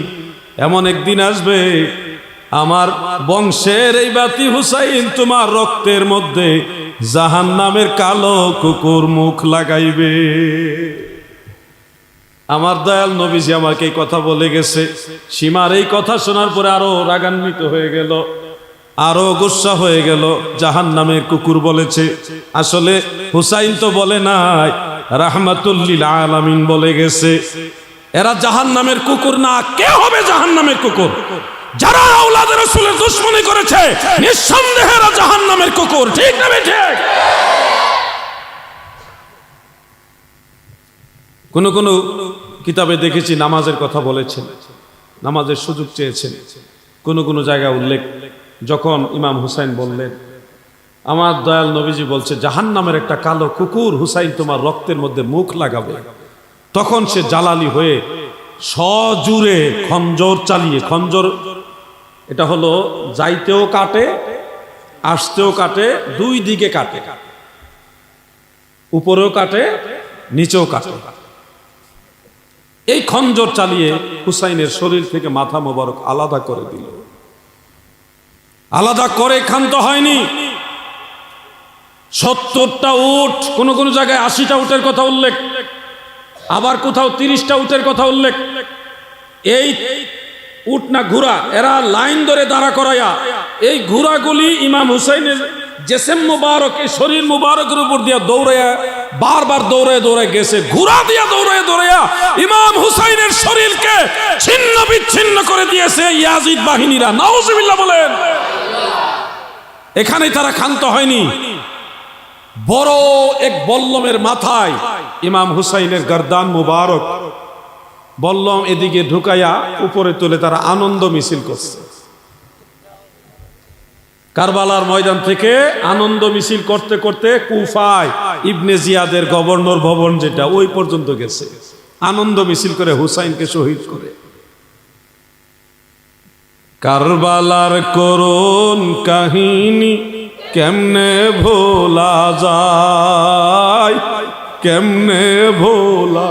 এমন একদিন আসবে আমার বংশের এই বাতি হুসাইন তোমার রক্তের মধ্যে জাহান্নামের কালো কুকুর মুখ লাগাইবে। আমার দয়াল নবীজি আমাকে এই কথা বলে গেছে। সীমার এই কথা শোনার পরে আরো রাগান্বিত হয়ে গেল, আরো গুসা হয়ে গেল। জাহান্নামের কুকুর বলেছে, আসলে হুসাইন তো বলে নাই, রাহমাতুল লিল আলামিন বলে গেছে। এরা জাহান্নামের কুকুর না, কে হবে জাহান্নামের কুকুর? যারা আওলাদে রাসূলের দুশমনি করেছে নিঃসন্দেহে এরা জাহান্নামের কুকুর। ঠিক না ঠিক? কোন কোন কিতাবে দেখেছি নামাজের কথা বলেছেন, নামাজের সুযোগ চেয়েছেন। কোন কোন জায়গায় উল্লেখ, যখন ইমাম হুসাইন বললেন, আমার দয়াল নবীজি বলছে জাহান্নামের একটা কালো কুকুর হুসাইন তোমার রক্তের মধ্যে মুখ লাগাবে, তখন সে জালালি হয়ে সজুরে খঞ্জর চালিয়ে, খঞ্জর এটা হলো যাইতেও কাটে আসতেও কাটে, দুই দিকে কাটে, উপরেও কাটে নিচেও কাটে। এই খঞ্জর চালিয়ে হুসাইনের শরীর থেকে মাথা মোবারক আলাদা করে দিল। আলাদা করে ক্ষান্ত হয়নি। 70টা উট, কোন কোন জায়গায় 80টা উটের কথা উল্লেখ, আবার কোথাও 30টা উটের কথা উল্লেখ। এই উট না ঘোড়া, এরা লাইন ধরে দাঁড়া করাইয়া এই ঘোড়াগুলি ইমাম হুসাইনের জেসেম মুবারক, এই শরীর মুবারকের উপর দিয়া দৌড়াইয়া বারবার দৌড়ায় দৌড়ায় গেছে। ঘোড়া দিয়া দৌড়ায় দৌড়াইয়া ইমাম হুসাইনের শরীরকে ছিন্ন বিচ্ছিন্ন করে দিয়েছে ইয়াজিদ বাহিনীরা। নাউজুবিল্লাহ বলেন। এখানেই তারা ক্ষান্ত হয়নি। বড় এক বল্লমের মাথায় ইমাম হুসাইনের গর্দান মুবারক, বল্লম এদিকে ঢুকাইয়া উপরে তুলে তারা আনন্দ মিছিল করছে। কারবালার ময়দান থেকে আনন্দ মিছিল করতে করতে কুফায় ইবনে জিয়াদের গভর্নর ভবন যেটা, ওই পর্যন্ত গেছে। আনন্দ মিছিল করে হুসাইনকে শহীদ করে। কারবালার করুণ কাহিনী কেমনে ভোলা যায়, কেমনে ভোলা।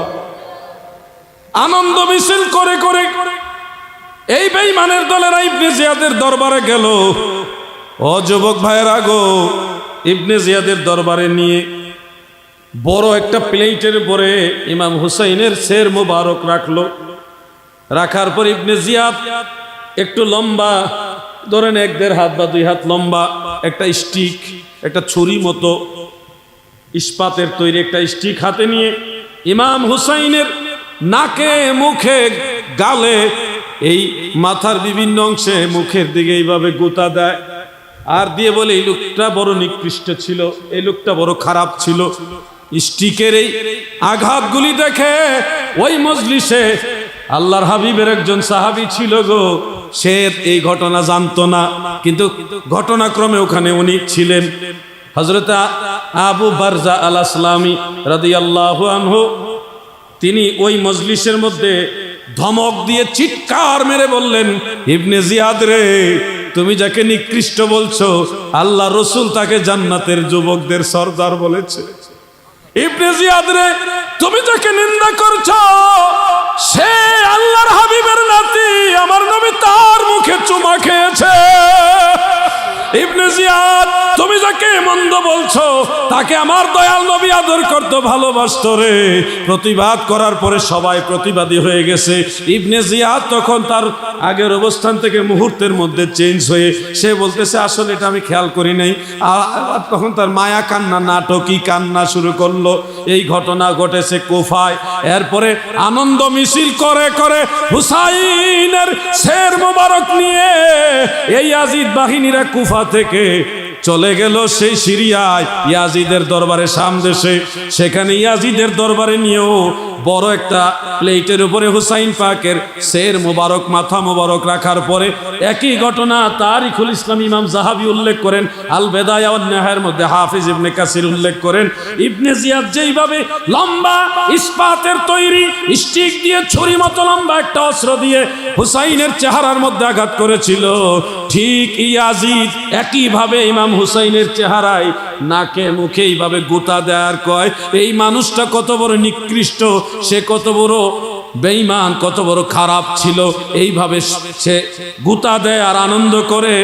আনন্দ মিছিল করে করে এই বেঈমানের দলেরা ইবনে জিয়াদের দরবারে গেল। ও যুবক ভাইয়েরা গো, ইবনে জিয়াদের দরবারে নিয়ে বড় একটা প্লেটের উপরে ইমাম হুসাইনের শের মুবারক রাখলো। রাখার পর ইবনে জিয়াদ একটু লম্বা, ধরেন 1.5 হাত বা 2 হাত লম্বা একটা স্টিক, একটা ছুরি মতো ইস্পাতের তৈরি একটা স্টিক হাতে নিয়ে ইমাম হুসাইনের নাকে, মুখে, গালে, এই মাথার বিভিন্ন অংশে মুখের দিকে এইভাবে গুতা দেয়। আর দিয়ে বলে, এই লোকটা বড় নিকৃষ্ট ছিল, এই লোকটা বড় খারাপ ছিল। স্টিকের এই আঘাতগুলি দেখে ওই মজলিসে আল্লাহর হাবিবের একজন সাহাবী ছিল গো, সে এই ঘটনা জানতো না, কিন্তু ঘটনাক্রমে ওখানে উনি ছিলেন। হযরত আবু বারজা আল আসলামী রাদিয়াল্লাহু আনহু, তিনি ওই মজলিসের মধ্যে ধমক দিয়ে চিৎকার মেরে বললেন, ইবনে জিয়াদ রে, তুমি যাকে নিকৃষ্ট বলছো আল্লাহ রসুল তাকে জান্নাতের যুবকদের সর্দার বলেছে। ইবনে জিয়াদ রে, তুমি যাকে নিন্দা করছো সে আল্লাহর হাবিবের নাতি, আমার নবী তার মুখে চুমা খেয়েছে। ইবনে জিয়াদ, তুমি যাকে মন্দ বলছো তাকে আমার দয়াল নবী আদর করতে ভালোবাসতো রে। প্রতিবাদ করার পরে সবাই প্রতিবাদী হয়ে গেছে। ইবনে জিয়াদ তখন তার আগের অবস্থান থেকে মুহূর্তের মধ্যে চেঞ্জ হয়ে সে বলতেছে আসলে এটা আমি খেয়াল করি নাই। আর তখন তার মায়া কান্না, নাটকী কান্না শুরু করলো। এই ঘটনা ঘটেছে কুফায়। এরপরে আনন্দ মিছিল করে করে হুসাইনের শের মোবারক নিয়ে এই ইয়াজিদ বাহিনীরা কুফা থেকে চলে গেল সেই সিরিয়ায় ইয়াজিদের দরবারে, শাম দেশে। সেখানে ইয়াজিদের দরবারে নিয়েও বড় একটা প্লেটের উপরে হুসাইন পাকের শের মোবারক, মাথা মোবারক রাখার পরে একই ঘটনা তারিখুল ইসলাম ইমাম জাহাবি উল্লেখ করেন, আল বেদায়া ওয়ান নিহায়ার মধ্যে হাফিজ ইবনে কাসির উল্লেখ করেন। ইবনে জিয়াদ যেইভাবে লম্বা ইস্পাতের তৈরি স্টিক দিয়ে ছুরি মতো লম্বা একটা অস্ত্র দিয়ে হুসাইনের চেহারার মধ্যে আঘাত করেছিল, ঠিক ইয়াজিদ একইভাবে ইমাম হুসাইনের চেহারায় নাকে মুখে এইভাবে গুতা দেয়ার কয় এই মানুষটা কত বড় নিকৃষ্ট, সে কত বড় বেঈমান, কত বড় খারাপ ছিল। এইভাবে সে গুতা দেয় আর আনন্দ করে।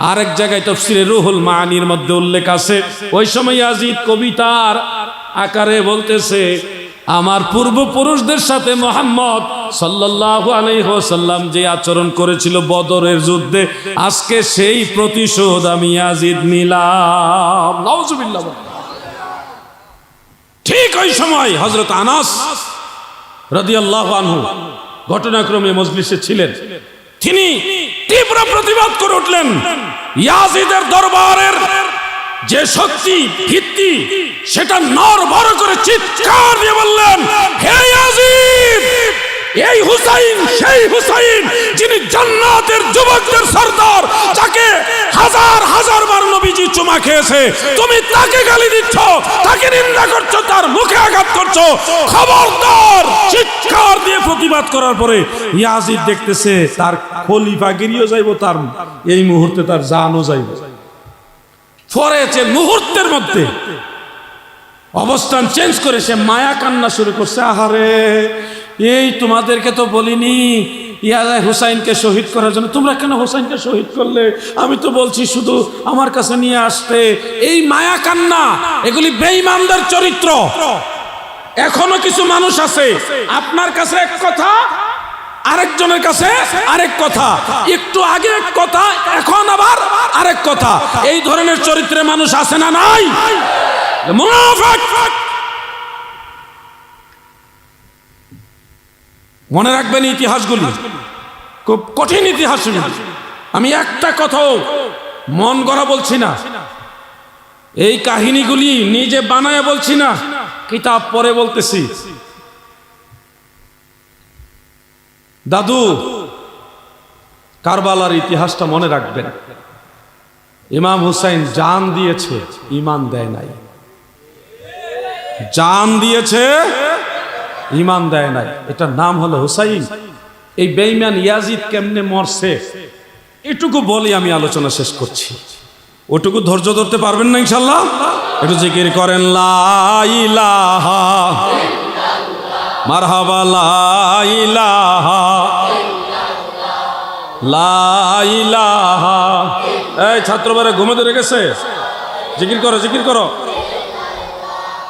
আরেক জায়গায় তাফসীরে রুহুল মাআনির মধ্যে উল্লেখ আছে, ওই সময় ইয়াজিদ কবিতার আকারে বলতেছে আমার পূর্বপুরুষদের সাথে মুহাম্মদ সাল্লাল্লাহু আলাইহি ওয়াসাল্লাম যে আচরণ করেছিল বদরের যুদ্ধে, আজকে সেই প্রতিশোধ আমি ইয়াজিদ নিলাম। নাউজুবিল্লাহ। ঠিক ওই সময় হযরত আনাস রাদিয়াল্লাহু আনহু ঘটনাক্রমে মজলিসে ছিলেন। তিনি তীব্র প্রতিবাদ করে উঠলেন। ইয়াজিদের দরবারের যে শক্তি ভিত্তি সেটা নড়বড় করে চিৎকার দিয়ে বললেন, হে ইয়াজিদ, এই হুসাইন সেই হুসাইন যিনি জান্নাতের যুবকদের সরদার, যাকে হাজার হাজার বার নবীজি চুমা খেয়েছে, তুমি তাকে গালি দিচ্ছ, তাকে নিন্দা করছো, তার মুখে আঘাত করছো, খবরদার। চিৎকার দিয়ে প্রতিবাদ করার পরে ইয়াজিদ দেখতেছে তার খলিফাগিরিও যাইব, তার এই মুহূর্তে তার জানও যাইব। পরে মুহূর্তের মধ্যে অবস্থান চেঞ্জ করে সে মায়া কান্না শুরু করছে। আহারে, এই তোমাদেরকে তো বলিনি হুসাইনকে শহীদ করার জন্য, তোমরা কেন হুসাইনকে শহীদ করলে? আমি তো বলছি শুধু আমার কাছে নিয়ে আসতে। এই মায়া কান্না, এগুলি বেঈমানদের চরিত্র। এখনো কিছু মানুষ আছে আপনার কাছে এক কথা, আরেকজনের কাছে আরেক কথা, একটু আগে এক কথা, এখন আবার আরেক কথা। এই ধরনের চরিত্রের মানুষ আছে না নাই? মুনাফিক। মনে রাখবেন ইতিহাসগুলি খুব কঠিন ইতিহাস। আমি একটা কথাও মন গড়া বলছি না, এই কাহিনীগুলি নিজে বানায় বলছি না, কিতাব পড়ে বলতেছি। দাদু, কারবালার ইতিহাসটা মনে রাখবেন। ইমাম হুসাইন জান দিয়েছে, ঈমান দেয় নাই। জান দিয়েছে, ঈমান দেয় নাই। এটার নাম হলো হুসাইন। এই বেঈমান ইয়াজিদ কেমনে মরছে এটুকু বলি, আমি আলোচনা শেষ করছি। ওটুকু ধৈর্য ধরতে পারবেন না ইনশাআল্লাহ? একটু জিকির করেন, লা ইলাহা মারহাবা, লা ইলাহা লা ইলাহা। এই ছাত্রবারে ঘুমে ধরে গেছে, জিকির করো, জিকির করো।